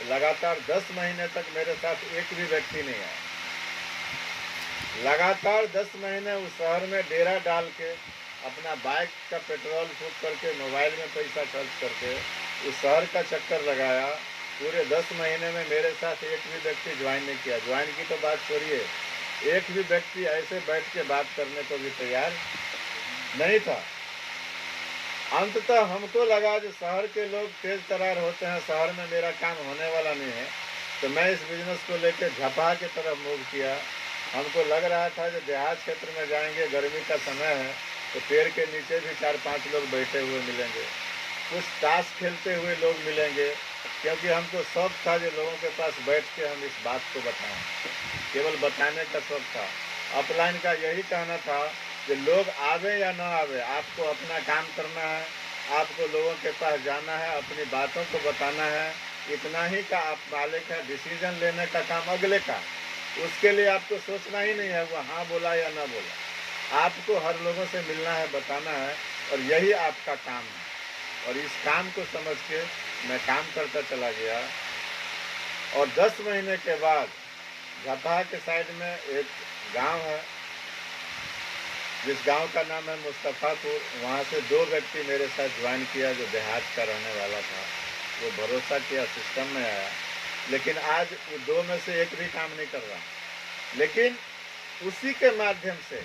लगातार 10 महीने तक मेरे साथ एक भी व्यक्ति नहीं आया। लगातार 10 महीने उस शहर में डेरा डाल के अपना बाइक का पेट्रोल फूक करके मोबाइल में पैसा खर्च करके उस शहर का चक्कर लगाया। पूरे 10 महीने में मेरे साथ एक भी व्यक्ति ज्वाइन नहीं किया। ज्वाइन की तो बात छोड़िए, एक भी व्यक्ति ऐसे बैठ के बात करने को भी तैयार नहीं था। अंततः हमको लगा जो शहर के लोग तेज तरार होते हैं, शहर में मेरा काम होने वाला नहीं है, तो मैं इस बिजनेस को लेकर झपा की तरफ मूव किया। हमको लग रहा था जो देहात क्षेत्र में जाएंगे, गर्मी का समय है, तो पेड़ के नीचे भी 4-5 लोग बैठे हुए मिलेंगे, कुछ ताश खेलते हुए लोग मिलेंगे, क्योंकि हमको शौक था जो लोगों के पास बैठ के हम इस बात को बताएं, केवल बताने का शौक था। अपलाइन का यही कहना था कि लोग आवे या ना आवे, आपको अपना काम करना है, आपको लोगों के पास जाना है, अपनी बातों को बताना है, इतना ही का आप मालिक है। डिसीजन लेने का काम अगले का, उसके लिए आपको सोचना ही नहीं है वो हाँ बोला या ना बोला। आपको हर लोगों से मिलना है, बताना है, और यही आपका काम है। और इस काम को समझ के मैं काम करता चला गया। और 10 महीने के बाद झपा के साइड में एक गांव है, जिस गांव का नाम है मुस्तफ़ापुर। वहाँ से 2 व्यक्ति मेरे साथ ज्वाइन किया जो देहात का रहने वाला था। वो भरोसा किया, सिस्टम में आया, लेकिन आज वो 2 में से एक भी काम नहीं कर रहा। लेकिन उसी के माध्यम से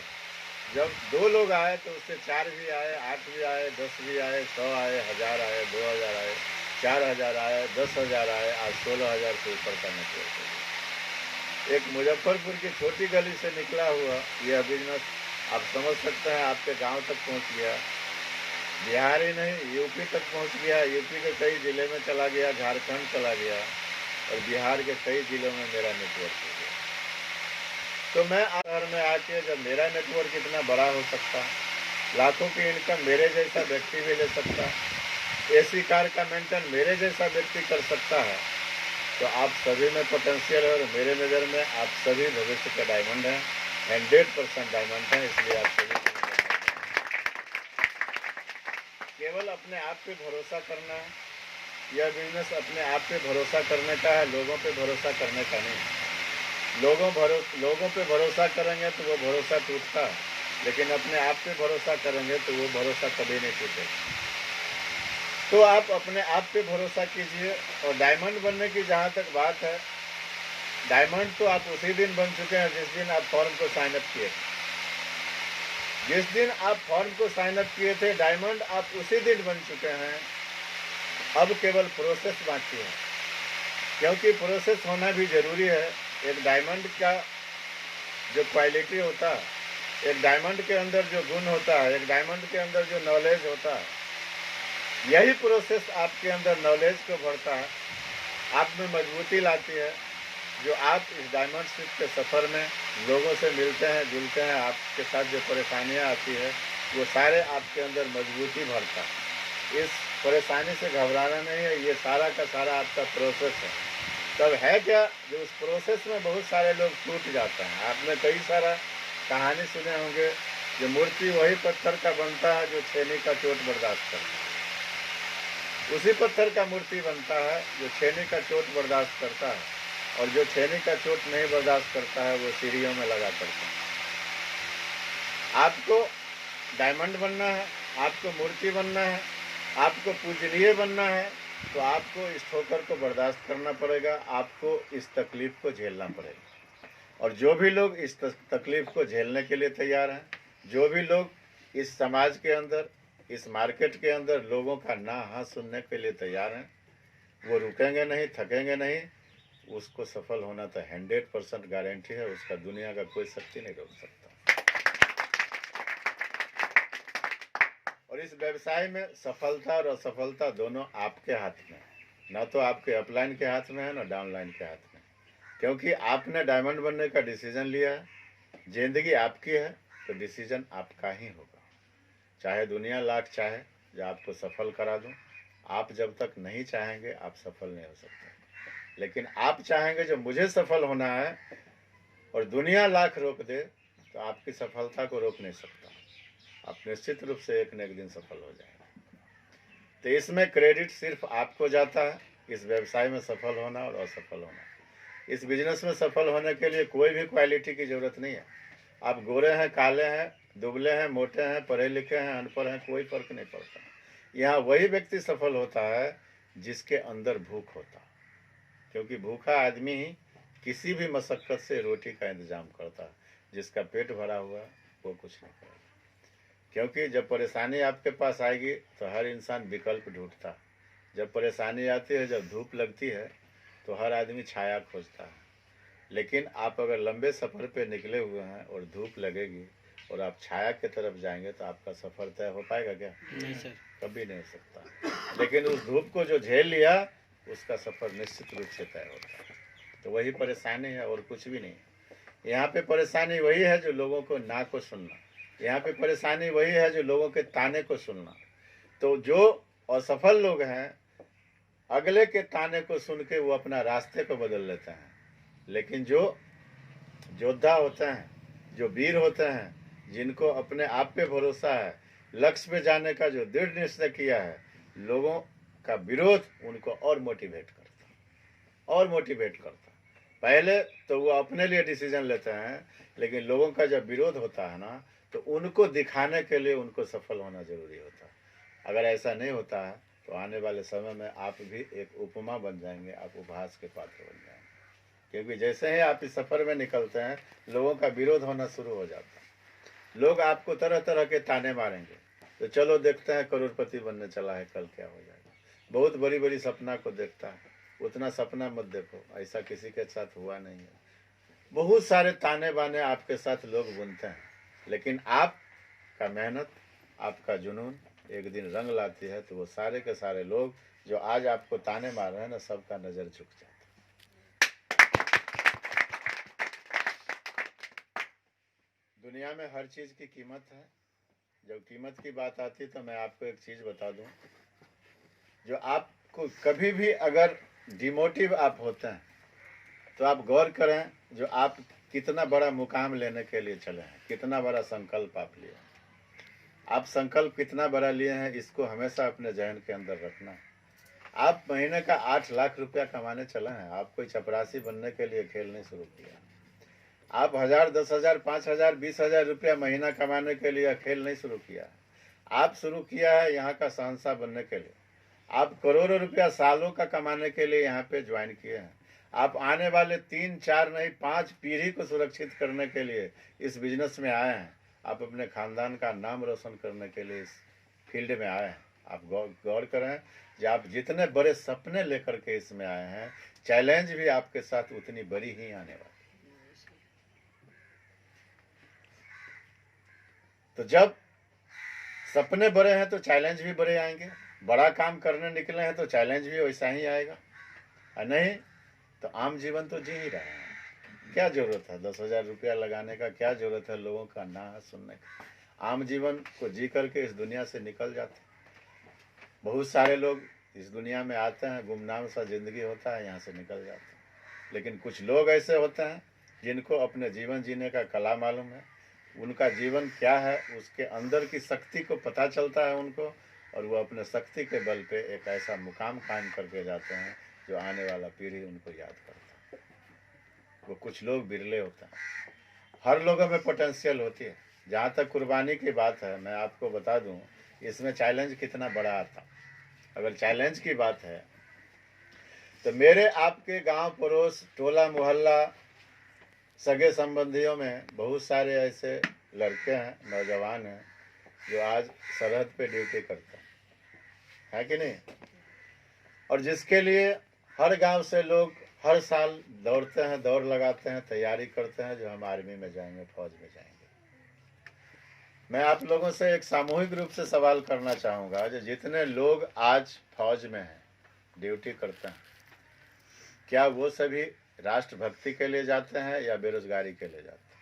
जब 2 लोग आए तो उससे 4 भी आए, 8 भी आए, 10 भी आए, 100 आए, 1000 आए, 2000 आए, 4000 आए, 10,000 आए, आज 16,000 से ऊपर का नेटवर्क हो गया। एक मुजफ्फरपुर की छोटी गली से निकला हुआ यह बिजनेस आप समझ सकते हैं आपके गांव तक पहुंच गया। बिहार ही नहीं, यूपी तक पहुंच गया। यूपी के कई ज़िले में चला गया, झारखंड चला गया, और बिहार के कई ज़िलों में मेरा नेटवर्क हो गया। तो मैं शहर में आके जब मेरा नेटवर्क इतना बड़ा हो सकता, लाखों की इनकम मेरे जैसा व्यक्ति भी ले सकता, एसी कार का मेंटेन मेरे जैसा व्यक्ति कर सकता है, तो आप सभी में पोटेंशियल है। और मेरे नज़र में आप सभी भविष्य के डायमंड हैं, 100% डायमंड हैं। इसलिए आप सभी केवल अपने आप पे भरोसा करना है। यह बिजनेस अपने आप पे भरोसा करने का है, लोगों पे भरोसा करने का नहीं। लोगों पे भरोसा करेंगे तो वो भरोसा टूटता है, लेकिन अपने आप पे भरोसा करेंगे तो वो भरोसा कभी नहीं टूटेगा। तो आप अपने आप पे भरोसा कीजिए। और डायमंड बनने की जहाँ तक बात है, डायमंड तो आप उसी दिन बन चुके हैं जिस दिन आप फॉर्म को साइन अप किए थे। जिस दिन आप फॉर्म को साइन अप किए थे, डायमंड आप उसी दिन बन चुके हैं। अब केवल प्रोसेस बाकी है, क्योंकि प्रोसेस होना भी ज़रूरी है। एक डायमंड का जो क्वालिटी होता है, एक डायमंड के अंदर जो गुण होता है, एक डायमंड के अंदर जो नॉलेज होता है, यही प्रोसेस आपके अंदर नॉलेज को भरता है, आप में मजबूती लाती है। जो आप इस डायमंडशिप के सफ़र में लोगों से मिलते हैं, जुलते हैं, आपके साथ जो परेशानियां आती है, वो सारे आपके अंदर मजबूती भरता है। इस परेशानी से घबराना नहीं है, ये सारा का सारा आपका प्रोसेस है। तब है क्या, जो उस प्रोसेस में बहुत सारे लोग टूट जाते हैं। आपने कई सारा कहानी सुने होंगे, जो मूर्ति वही पत्थर का बनता है जो छेनी का चोट बर्दाश्त करता है। उसी पत्थर का मूर्ति बनता है जो छेनी का चोट बर्दाश्त करता है, और जो छेनी का चोट नहीं बर्दाश्त करता है वो सीढ़ियों में लगा करता है। आपको डायमंड बनना है, आपको मूर्ति बनना है, आपको पूजनीय बनना है, तो आपको इस ठोकर को बर्दाश्त करना पड़ेगा, आपको इस तकलीफ को झेलना पड़ेगा। और जो भी लोग इस तकलीफ को झेलने के लिए तैयार हैं, जो भी लोग इस समाज के अंदर, इस मार्केट के अंदर लोगों का ना हाँ सुनने के लिए तैयार हैं, वो रुकेंगे नहीं, थकेंगे नहीं। उसको सफल होना तो 100% गारंटी है, उसका दुनिया का कोई शक्ति नहीं रोक सकता। और इस व्यवसाय में सफलता और असफलता दोनों आपके हाथ में है, ना तो आपके अपलाइन के हाथ में है, ना डाउनलाइन के हाथ में। क्योंकि आपने डायमंड बनने का डिसीजन लिया है, जिंदगी आपकी है, तो डिसीजन आपका ही होगा। चाहे दुनिया लाख चाहे जो आपको सफल करा दूं, आप जब तक नहीं चाहेंगे आप सफल नहीं हो सकते। लेकिन आप चाहेंगे जो मुझे सफल होना है, और दुनिया लाख रोक दे तो आपकी सफलता को रोक नहीं सकता। आप निश्चित रूप से एक न एक दिन सफल हो जाएंगे। तो इसमें क्रेडिट सिर्फ आपको जाता है, इस व्यवसाय में सफल होना और असफल होना। इस बिजनेस में सफल होने के लिए कोई भी क्वालिटी की ज़रूरत नहीं है। आप गोरे हैं, काले हैं, दुबले हैं, मोटे हैं, पढ़े लिखे हैं, अनपढ़ हैं, कोई फर्क नहीं पड़ता। यहाँ वही व्यक्ति सफल होता है जिसके अंदर भूख होता है, क्योंकि भूखा आदमी ही किसी भी मशक्कत से रोटी का इंतजाम करता है। जिसका पेट भरा हुआ है वो कुछ नहीं करेगा, क्योंकि जब परेशानी आपके पास आएगी तो हर इंसान विकल्प ढूंढता है। जब परेशानी आती है, जब धूप लगती है, तो हर आदमी छाया खोजता है। लेकिन आप अगर लंबे सफ़र पे निकले हुए हैं और धूप लगेगी और आप छाया की तरफ जाएंगे तो आपका सफ़र तय हो पाएगा क्या? नहीं सर। कभी नहीं हो सकता। लेकिन उस धूप को जो झेल लिया उसका सफ़र निश्चित रूप से तय होता है। तो वही परेशानी है और कुछ भी नहीं। यहाँ पे परेशानी वही है जो लोगों को ना को सुनना, यहाँ पे परेशानी वही है जो लोगों के ताने को सुनना। तो जो असफल लोग हैं, अगले के ताने को सुन के वो अपना रास्ते को बदल लेते हैं। लेकिन जो योद्धा होते हैं, जो वीर होते हैं, जिनको अपने आप पे भरोसा है, लक्ष्य पे जाने का जो दृढ़ निश्चय किया है, लोगों का विरोध उनको और मोटिवेट करता। पहले तो वो अपने लिए डिसीजन लेते हैं, लेकिन लोगों का जब विरोध होता है ना, तो उनको दिखाने के लिए उनको सफल होना जरूरी होता है। अगर ऐसा नहीं होता है तो आने वाले समय में आप भी एक उपमा बन जाएंगे, आप उपहास के पात्र बन जाएंगे। क्योंकि जैसे ही आप इस सफ़र में निकलते हैं, लोगों का विरोध होना शुरू हो जाता है। लोग आपको तरह तरह के ताने मारेंगे, तो चलो देखते हैं करोड़पति बनने चला है, कल क्या हो जाएगा। बहुत बड़ी बड़ी सपना को देखता है, उतना सपना मत देखो, ऐसा किसी के साथ हुआ नहीं है। बहुत सारे ताने बाने आपके साथ लोग बुनते हैं, लेकिन आपका मेहनत, आपका जुनून एक दिन रंग लाती है, तो वो सारे के सारे लोग जो आज आपको ताने मार रहे हैं ना, सबका नज़र झुक जाता है। दुनिया में हर चीज़ की कीमत है। जब कीमत की बात आती है तो मैं आपको एक चीज़ बता दूं, जो आपको कभी भी अगर डिमोटिव आप होते हैं तो आप गौर करें, जो आप कितना बड़ा मुकाम लेने के लिए चले हैं, कितना बड़ा संकल्प आप लिए, आप संकल्प कितना बड़ा लिए हैं, इसको हमेशा अपने जहन के अंदर रखना है। आप महीने का 8 लाख रुपया कमाने चले हैं, आप कोई चपरासी बनने के लिए खेल नहीं शुरू किया। आप 1000, 10,000, 5,000, 20,000 रुपया महीना कमाने के लिए खेल नहीं शुरू किया। आप शुरू किया है यहाँ का शहंशाह बनने के लिए। आप करोड़ों रुपया सालों का कमाने के लिए यहाँ पे ज्वाइन किए हैं। आप आने वाले 3, 4 नहीं 5 पीढ़ी को सुरक्षित करने के लिए इस बिजनेस में आए हैं। आप अपने खानदान का नाम रोशन करने के लिए इस फील्ड में आए हैं। आप गौर करें, जो आप जितने बड़े सपने लेकर के इसमें आए हैं, चैलेंज भी आपके साथ उतनी बड़ी ही आने वाली। तो जब सपने बड़े हैं तो चैलेंज भी बड़े आएंगे। बड़ा काम करने निकले हैं तो चैलेंज भी वैसा ही आएगा, और नहीं तो आम जीवन तो जी ही रहे हैं। क्या जरूरत है 10,000 रुपया लगाने का? क्या जरूरत है लोगों का ना सुनने का? आम जीवन को जी करके इस दुनिया से निकल जाते हैं। बहुत सारे लोग इस दुनिया में आते हैं, गुमनाम सा जिंदगी होता है, यहाँ से निकल जाते हैं। लेकिन कुछ लोग ऐसे होते हैं जिनको अपने जीवन जीने का कला मालूम है, उनका जीवन क्या है, उसके अंदर की शक्ति को पता चलता है उनको, और वो अपने शक्ति के बल पे एक ऐसा मुकाम कायम करके जाते हैं जो आने वाला पीढ़ी उनको याद करता है। वो कुछ लोग बिरले होते हैं। हर लोगों में पोटेंशियल होती है। जहाँ तक कुर्बानी की बात है, मैं आपको बता दूं, इसमें चैलेंज कितना बड़ा आता। अगर चैलेंज की बात है तो मेरे आपके गांव पड़ोस, टोला मोहल्ला, सगे संबंधियों में बहुत सारे ऐसे लड़के हैं, नौजवान हैं, जो आज सरहद पे ड्यूटी करते हैं, है कि नहीं? और जिसके लिए हर गांव से लोग हर साल दौड़ते हैं, दौड़ लगाते हैं, तैयारी करते हैं, जो हम आर्मी में जाएंगे, फौज में जाएंगे। मैं आप लोगों से एक सामूहिक रूप से सवाल करना चाहूँगा, जो जितने लोग आज फौज में हैं, ड्यूटी करते हैं, क्या वो सभी राष्ट्रभक्ति के लिए जाते हैं या बेरोजगारी के लिए जाते हैं?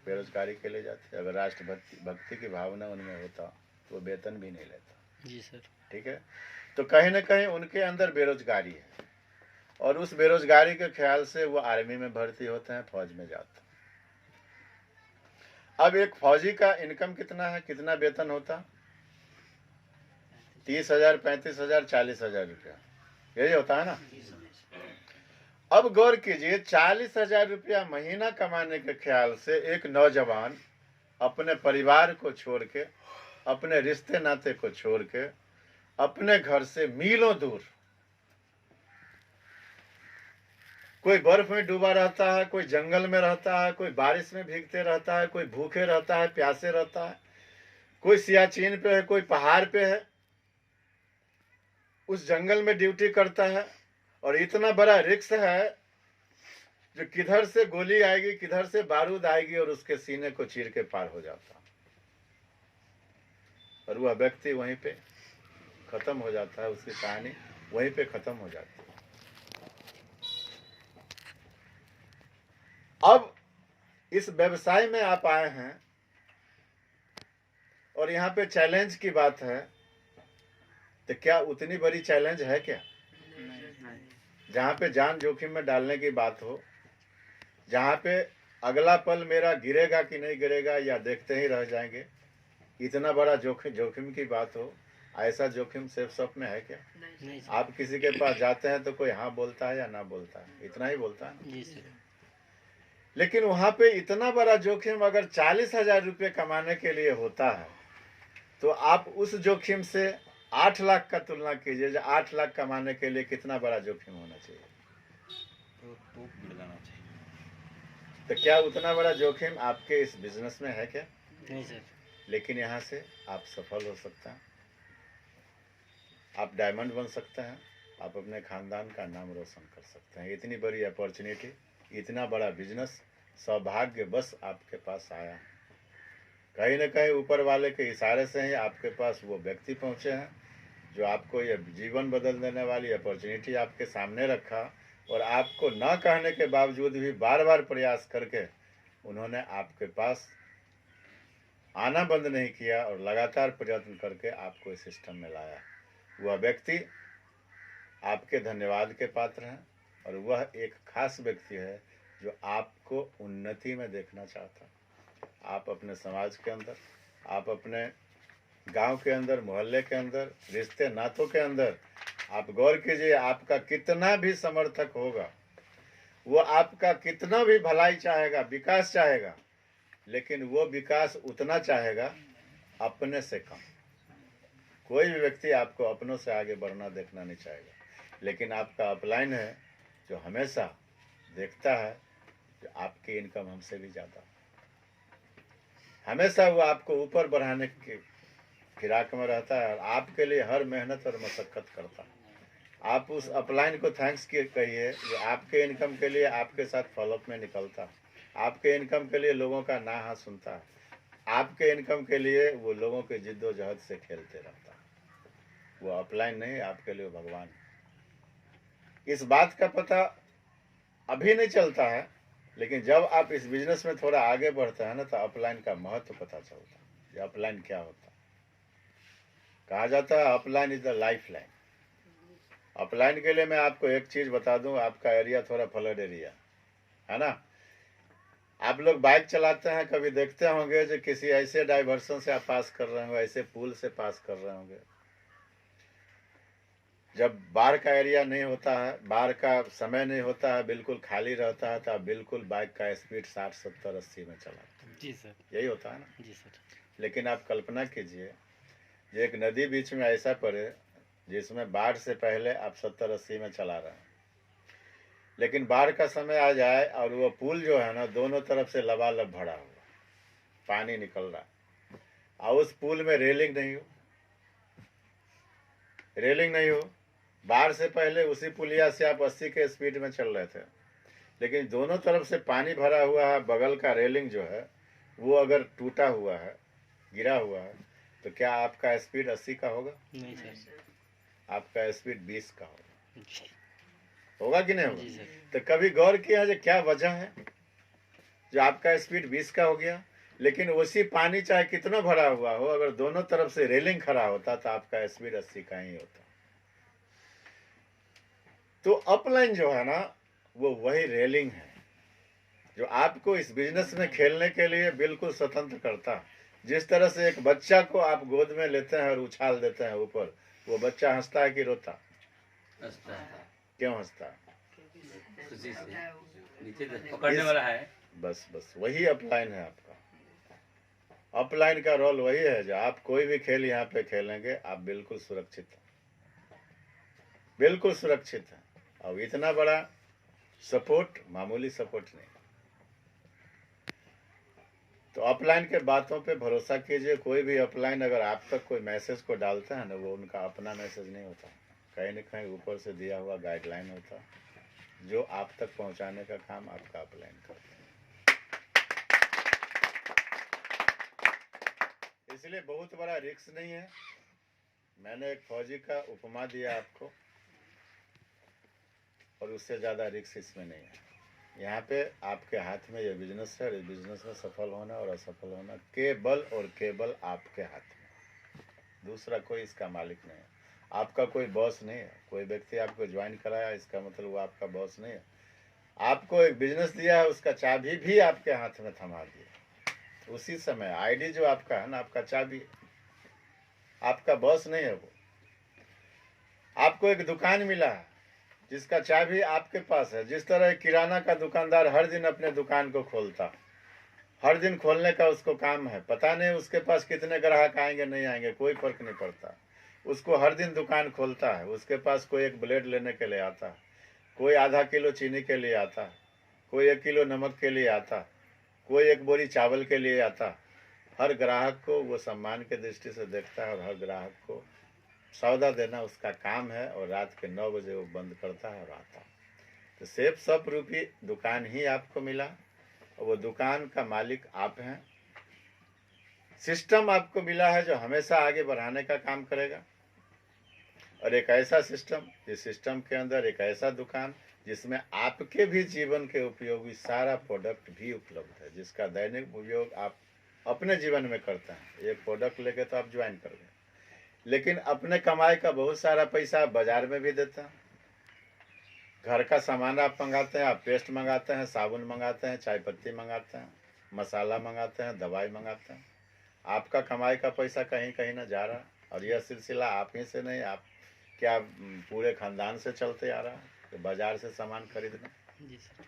बेरोजगारी के लिए जाते हैं। अगर राष्ट्रभक्ति की भावना उनमें होता तो वो वेतन भी नहीं लेता। जी सर। ठीक है, तो कहीं ना कहीं उनके अंदर बेरोजगारी है, और उस बेरोजगारी के ख्याल से वो आर्मी में भर्ती होते हैं, फौज में जाते हैं। अब एक फौजी का इनकम कितना है, कितना वेतन होता? 30,000, 35,000, 40,000 रुपया, यही होता है ना। अब गौर कीजिए, 40,000 रुपया महीना कमाने के ख्याल से एक नौजवान अपने परिवार को छोड़ के, अपने रिश्ते नाते को छोड़ के, अपने घर से मीलों दूर, कोई बर्फ में डूबा रहता है, कोई जंगल में रहता है, कोई बारिश में भीगते रहता है, कोई भूखे रहता है, प्यासे रहता है, कोई सियाचिन पे है, कोई पहाड़ पे है, उस जंगल में ड्यूटी करता है। और इतना बड़ा रिस्क है जो किधर से गोली आएगी, किधर से बारूद आएगी और उसके सीने को चीर के पार हो जाता, और वह व्यक्ति वहीं पे खत्म हो जाता है, उसकी कहानी वहीं पे खत्म हो जाती है। अब इस व्यवसाय में आप आए हैं और यहाँ पे चैलेंज की बात है, तो क्या उतनी बड़ी चैलेंज है क्या? जहाँ पे जान जोखिम में डालने की बात हो, जहाँ पे अगला पल मेरा गिरेगा कि नहीं गिरेगा या देखते ही रह जाएंगे, इतना बड़ा जोखिम की बात हो, ऐसा जोखिम सिर्फ स्वप्न है क्या? नहीं सर। आप किसी के पास जाते हैं तो कोई हाँ बोलता है या ना बोलता है, इतना ही बोलता है ना। जी सर। लेकिन वहां पे इतना बड़ा जोखिम अगर 40,000 रुपये कमाने के लिए होता है, तो आप उस जोखिम से 8 लाख का तुलना कीजिए, जो 8 लाख कमाने के लिए कितना बड़ा जोखिम होना चाहिए। तो क्या उतना बड़ा जोखिम आपके इस बिजनेस में है क्या? नहीं सर। लेकिन यहाँ से आप सफल हो सकते हैं, आप डायमंड बन सकते हैं, आप अपने खानदान का नाम रोशन कर सकते हैं। इतनी बड़ी अपॉर्चुनिटी, इतना बड़ा बिजनेस सौभाग्य बस आपके पास आया। कहीं न कहीं ऊपर वाले के इशारे से ही आपके पास वो व्यक्ति पहुंचे हैं जो आपको ये जीवन बदल देने वाली अपॉर्चुनिटी आपके सामने रखा, और आपको न कहने के बावजूद भी बार बार प्रयास करके उन्होंने आपके पास आना बंद नहीं किया और लगातार प्रयत्न करके आपको इस सिस्टम में लाया। वह व्यक्ति आपके धन्यवाद के पात्र हैं, और वह एक खास व्यक्ति है जो आपको उन्नति में देखना चाहता है। आप अपने समाज के अंदर, आप अपने गांव के अंदर, मोहल्ले के अंदर, रिश्ते नातों के अंदर, आप गौर कीजिए, आपका कितना भी समर्थक होगा, वो आपका कितना भी भलाई चाहेगा, विकास चाहेगा, लेकिन वो विकास उतना चाहेगा अपने से कम। कोई भी व्यक्ति आपको अपनों से आगे बढ़ना देखना नहीं चाहेगा, लेकिन आपका अपलाइन है जो हमेशा देखता है कि आपकी इनकम हमसे भी ज़्यादा, हमेशा वो आपको ऊपर बढ़ाने की फिराक में रहता है और आपके लिए हर मेहनत और मशक्क़त करता है। आप उस अपलाइन को थैंक्स कहिए जो आपके इनकम के लिए आपके साथ फॉलोअप में निकलता है, आपके इनकम के लिए लोगों का ना हाँ सुनता है, आपके इनकम के लिए वो लोगों के जिद्दोजहद से खेलते रहता है। वो अपलाइन नहीं, आपके लिए भगवान है। इस बात का पता अभी नहीं चलता है, लेकिन जब आप इस बिजनेस में थोड़ा आगे बढ़ते हैं ना, तो अपलाइन का महत्व पता चलता है। ये अपलाइन क्या होता है? कहा जाता है upline is the life line. Upline के लिए मैं आपको एक चीज बता दूं, आपका एरिया थोड़ा फ्लड एरिया है ना। आप लोग बाइक चलाते हैं, कभी देखते होंगे जो किसी ऐसे डाइवर्सन से आप पास कर रहे होंगे, ऐसे पुल से पास कर रहे होंगे। जब बाढ़ का एरिया नहीं होता है, बाढ़ का समय नहीं होता है, बिल्कुल खाली रहता है, तो आप बिल्कुल बाइक का स्पीड 60, 70, 80 में चलाते हैं। जी सर। यही होता है ना। जी सर। लेकिन आप कल्पना कीजिए, एक नदी बीच में ऐसा पड़े जिसमें बाढ़ से पहले आप 70, 80 में चला रहे हैं, लेकिन बाढ़ का समय आ जाए और वो पुल जो है ना, दोनों तरफ से लबालब भरा हुआ, पानी निकल रहा है, और उस पुल में रेलिंग नहीं हो, रेलिंग नहीं हो। बाढ़ से पहले उसी पुलिया से आप 80 के स्पीड में चल रहे थे, लेकिन दोनों तरफ से पानी भरा हुआ है, बगल का रेलिंग जो है वो अगर टूटा हुआ है, गिरा हुआ है, तो क्या आपका स्पीड 80 का होगा? नहीं सर। आपका स्पीड 20 का होगा। जी होगा कि नहीं होगा? जी सर। तो कभी गौर किया जो क्या वजह है जो आपका स्पीड 20 का हो गया, लेकिन उसी पानी चाहे कितना भरा हुआ हो, अगर दोनों तरफ से रेलिंग खड़ा होता तो आपका स्पीड 80 का ही होता। तो अपलाइन जो है ना, वो वही रेलिंग है जो आपको इस बिजनेस में खेलने के लिए बिल्कुल स्वतंत्र करता है। जिस तरह से एक बच्चा को आप गोद में लेते हैं और उछाल देते हैं ऊपर, वो बच्चा हंसता है कि रोता? हंसता है। क्यों हंसता है? उसी से नीचे पकड़ने वाला है। बस बस वही अपलाइन है आपका। अपलाइन का रोल वही है, जो आप कोई भी खेल यहाँ पे खेलेंगे आप बिल्कुल सुरक्षित हैं, बिल्कुल सुरक्षित हैं। और इतना बड़ा सपोर्ट मामूली सपोर्ट नहीं। तो अपलाइन के बातों पे भरोसा कीजिए। कोई भी अपलाइन अगर आप तक कोई मैसेज को डालता है ना, वो उनका अपना मैसेज नहीं होता, कहीं न कहीं ऊपर से दिया हुआ गाइडलाइन होता है, जो आप तक पहुंचाने का काम आपका अपलाइन करता है। इसलिए बहुत बड़ा रिस्क नहीं है। मैंने एक फौजी का उपमा दिया आपको, और उससे ज़्यादा रिस्क इसमें नहीं है। यहाँ पे आपके हाथ में ये बिजनेस है, इस बिजनेस में सफल होना और असफल होना केवल और केवल आपके हाथ में। दूसरा कोई इसका मालिक नहीं है, आपका कोई बॉस नहीं है। कोई व्यक्ति आपको ज्वाइन कराया इसका मतलब वो आपका बॉस नहीं है। आपको एक बिजनेस दिया है, उसका चाबी भी आपके हाथ में थमा दिया। उसी समय आईडी जो आपका है ना, आपका चाबी, आपका बॉस नहीं है वो। आपको एक दुकान मिला है जिसका चाबी आपके पास है। जिस तरह किराना का दुकानदार हर दिन अपने दुकान को खोलता, हर दिन खोलने का उसको काम है, पता नहीं उसके पास कितने ग्राहक आएंगे नहीं आएंगे, कोई फर्क नहीं पड़ता, उसको हर दिन दुकान खोलता है। उसके पास कोई एक ब्लेड लेने के लिए आता, कोई आधा किलो चीनी के लिए आता, कोई 1 किलो नमक के लिए आता, कोई 1 बोरी चावल के लिए आता। हर ग्राहक को वो सम्मान के दृष्टि से देखता है और हर ग्राहक को सौदा देना उसका काम है। और रात के 9 बजे वो बंद करता है और आता है। तो सेफ सब रूपी दुकान ही आपको मिला, और वो दुकान का मालिक आप हैं। सिस्टम आपको मिला है जो हमेशा आगे बढ़ाने का काम करेगा, और एक ऐसा सिस्टम, जिस सिस्टम के अंदर एक ऐसा दुकान जिसमें आपके भी जीवन के उपयोगी सारा प्रोडक्ट भी उपलब्ध है, जिसका दैनिक उपयोग आप अपने जीवन में करते हैं। एक प्रोडक्ट लेके तो आप ज्वाइन कर गए, लेकिन अपने कमाई का बहुत सारा पैसा आप बाजार में भी देते हैं। घर का सामान आप मंगाते हैं, आप पेस्ट मंगाते हैं, साबुन मंगाते हैं, चाय पत्ती मंगाते हैं, मसाला मंगाते हैं, दवाई मंगाते हैं। आपका कमाई का पैसा कहीं कहीं ना जा रहा। और यह सिलसिला आप ही से नहीं, आप क्या पूरे खानदान से चलते आ रहा है कि बाजार से सामान खरीदना।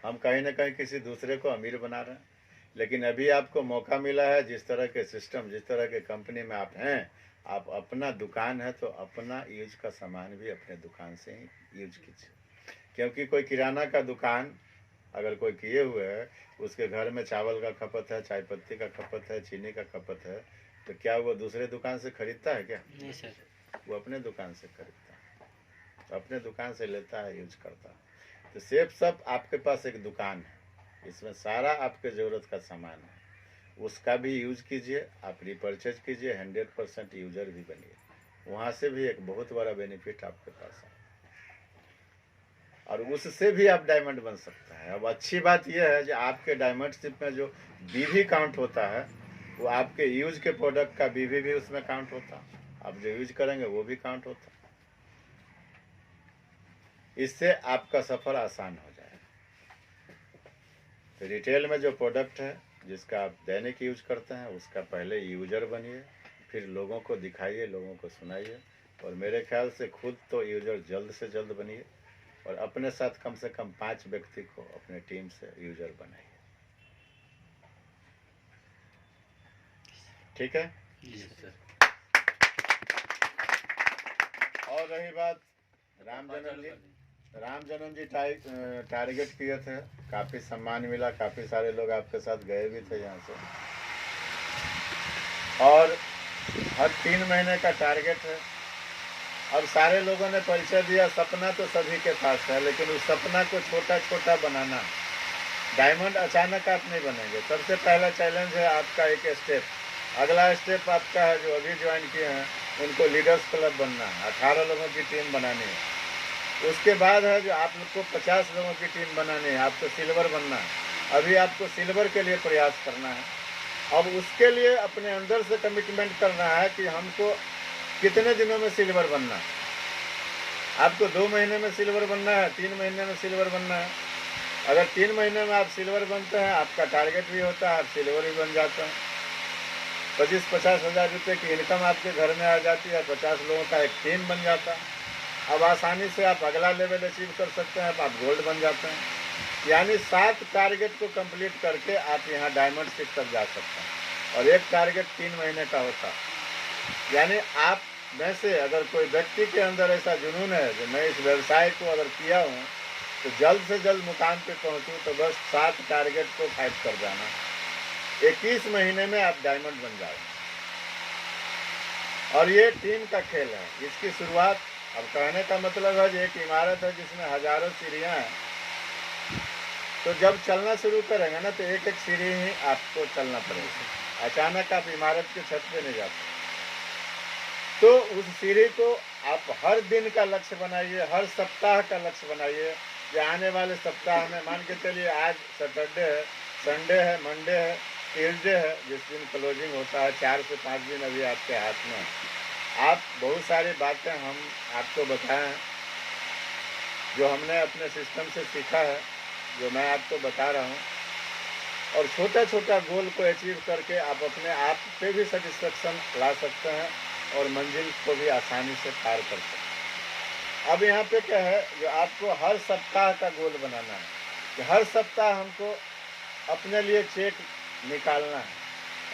हम कहीं ना कहीं किसी दूसरे को अमीर बना रहे हैं। लेकिन अभी आपको मौका मिला है, जिस तरह के सिस्टम, जिस तरह के कंपनी में आप हैं, आप अपना दुकान है तो अपना यूज का सामान भी अपने दुकान से ही यूज कीजिए। क्योंकि कोई किराना का दुकान अगर कोई किए हुए है, उसके घर में चावल का खपत है, चाय पत्ती का खपत है, चीनी का खपत है, तो क्या वो दूसरे दुकान से खरीदता है क्या? नहीं सर, वो अपने दुकान से खरीदता है, तो अपने दुकान से लेता है, यूज करता है। तो सेफ सब आपके पास एक दुकान है, इसमें सारा आपके ज़रूरत का सामान है, उसका भी यूज कीजिए, आप रिपर्चेज कीजिए, 100% यूजर भी बनिए। वहाँ से भी एक बहुत बड़ा बेनिफिट आपके पास है, और उससे भी आप डायमंड बन सकता है। अब अच्छी बात यह है कि आपके डायमंडशिप में जो बीवी काउंट होता है, वो आपके यूज के प्रोडक्ट का बीवी भी उसमें काउंट होता है। आप जो यूज करेंगे वो भी काउंट होता है। इससे आपका सफ़र आसान हो जाएगा। तो रिटेल में जो प्रोडक्ट है जिसका आप दैनिक यूज करते हैं, उसका पहले यूजर बनिए, फिर लोगों को दिखाइए, लोगों को सुनाइए, और मेरे ख्याल से खुद तो यूजर जल्द से जल्द बनिए, और अपने साथ कम से कम 5 व्यक्ति को अपने टीम से यूजर बनाइए। ठीक है? और रही बात राम जन्म जी टारगेट किए थे, काफ़ी सम्मान मिला, काफ़ी सारे लोग आपके साथ गए भी थे यहाँ से, और हर 3 महीने का टारगेट है। अब सारे लोगों ने परिचय दिया, सपना तो सभी के पास है, लेकिन उस सपना को छोटा छोटा बनाना। डायमंड अचानक आप नहीं बनेंगे। सबसे पहला चैलेंज है आपका एक स्टेप। अगला स्टेप आपका है, जो अभी ज्वाइन किए हैं उनको लीडर्स क्लब बनना है, 18 लोगों की टीम बनानी है। उसके बाद है जो आप लोग को 50 लोगों की टीम बनानी है, आपको सिल्वर बनना है। अभी आपको सिल्वर के लिए प्रयास करना है। अब उसके लिए अपने अंदर से कमिटमेंट करना है कि हमको कितने दिनों में सिल्वर बनना है। आपको 2 महीने में सिल्वर बनना है, 3 महीने में सिल्वर बनना है। अगर 3 महीने में आप सिल्वर बनते हैं, आपका टारगेट भी होता है, आप सिल्वर भी बन जाते हैं। 25-50 हज़ार रुपये की इनकम आपके घर में आ जाती है, 50 लोगों का एक टीम बन जाता है। अब आसानी से आप अगला लेवल अचीव कर सकते हैं, आप गोल्ड बन जाते हैं। यानी 7 टारगेट को कंप्लीट करके आप यहाँ डायमंड 6 तक जा सकते हैं। और एक टारगेट 3 महीने का होता है। यानी आप में से अगर कोई व्यक्ति के अंदर ऐसा जुनून है कि मैं इस व्यवसाय को अगर किया हूँ तो जल्द से जल्द मुकाम पे पहुँचूँ, तो बस 7 टारगेट को फाइट कर जाना। 21 महीने में आप डायमंड बन जाओ। और ये टीम का खेल है। इसकी शुरुआत, अब कहने का मतलब है कि एक इमारत है जिसमें हजारों सीढ़ियाँ हैं, तो जब चलना शुरू करेंगे ना तो एक एक सीढ़ी ही आपको चलना पड़ेगा। अचानक आप इमारत के छत पे नहीं जाते। तो उस सीढ़ी को आप हर दिन का लक्ष्य बनाइए, हर सप्ताह का लक्ष्य बनाइए। कि आने वाले सप्ताह में मान के चलिए आज सैटरडे है, संडे है, मंडे है, ट्यूसडे है, जिस दिन क्लोजिंग होता है। 4 से 5 दिन अभी आपके हाथ में है। आप बहुत सारी बातें हम आपको बताएं हैं जो हमने अपने सिस्टम से सीखा है, जो मैं आपको बता रहा हूँ। और छोटा छोटा गोल को अचीव करके आप अपने आप पे भी सेटिस्फेक्शन ला सकते हैं और मंजिल को भी आसानी से पार कर सकते हैं। अब यहाँ पे क्या है, जो आपको हर सप्ताह का गोल बनाना है कि हर सप्ताह हमको अपने लिए चेक निकालना है।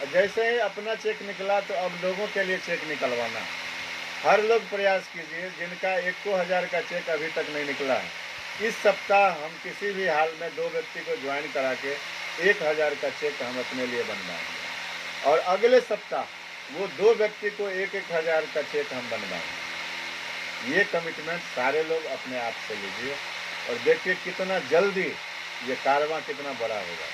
और जैसे ही अपना चेक निकला तो अब लोगों के लिए चेक निकलवाना है। हर लोग प्रयास कीजिए जिनका 1,000 का चेक अभी तक नहीं निकला है। इस सप्ताह हम किसी भी हाल में 2 व्यक्ति को ज्वाइन करा के 1,000 का चेक हम अपने लिए बनवाएंगे। और अगले सप्ताह वो 2 व्यक्ति को 1,000 का चेक हम बनवाएंगे। ये कमिटमेंट सारे लोग अपने आप से लीजिए और देखिए कितना जल्दी ये कारवां कितना बड़ा होगा।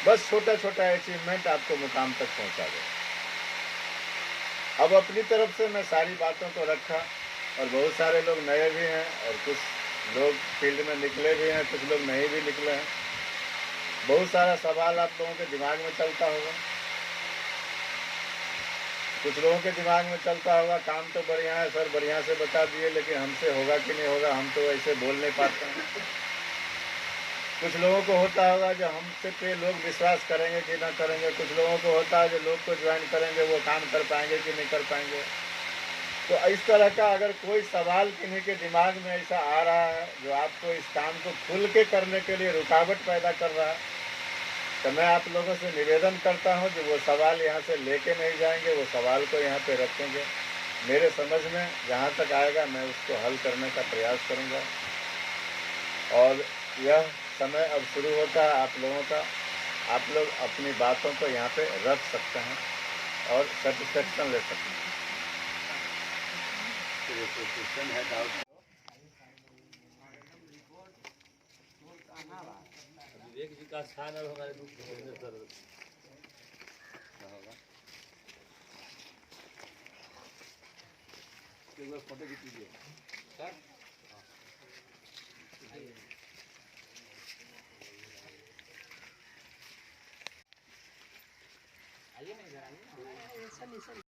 बस छोटा छोटा अचीवमेंट आपको मुकाम तक पहुंचा देगा। अब अपनी तरफ से मैं सारी बातों को रखा और बहुत सारे लोग नए भी हैं और कुछ लोग फील्ड में निकले भी हैं, कुछ लोग नहीं भी निकले हैं। बहुत सारा सवाल आप लोगों के दिमाग में चलता होगा, कुछ लोगों के दिमाग में चलता होगा काम तो बढ़िया है सर, बढ़िया से बता दिए, लेकिन हमसे होगा कि नहीं होगा, हम तो ऐसे बोल नहीं पाते हैं। कुछ लोगों को होता होगा जो हमसे पे लोग विश्वास करेंगे कि ना करेंगे। कुछ लोगों को होता है जो लोग को ज्वाइन करेंगे वो काम कर पाएंगे कि नहीं कर पाएंगे। तो इस तरह का अगर कोई सवाल किन्हीं के दिमाग में ऐसा आ रहा है जो आपको इस काम को खुल के करने के लिए रुकावट पैदा कर रहा है, तो मैं आप लोगों से निवेदन करता हूं कि वो सवाल यहाँ से लेके नहीं जाएंगे, वो सवाल को यहाँ पे रखेंगे। मेरे समझ में जहाँ तक आएगा मैं उसको हल करने का प्रयास करूँगा। और यह समय अब शुरू होता है आप लोगों का। आप लोग अपनी बातों को यहाँ पे रख सकते हैं और सेटिस्फेक्शन ले सकते हैं। विवेक जी का स्थान अब हमारे सर होगा। एक बार फोटो खींच लीजिए सर। आइए नहीं, इधर आइए।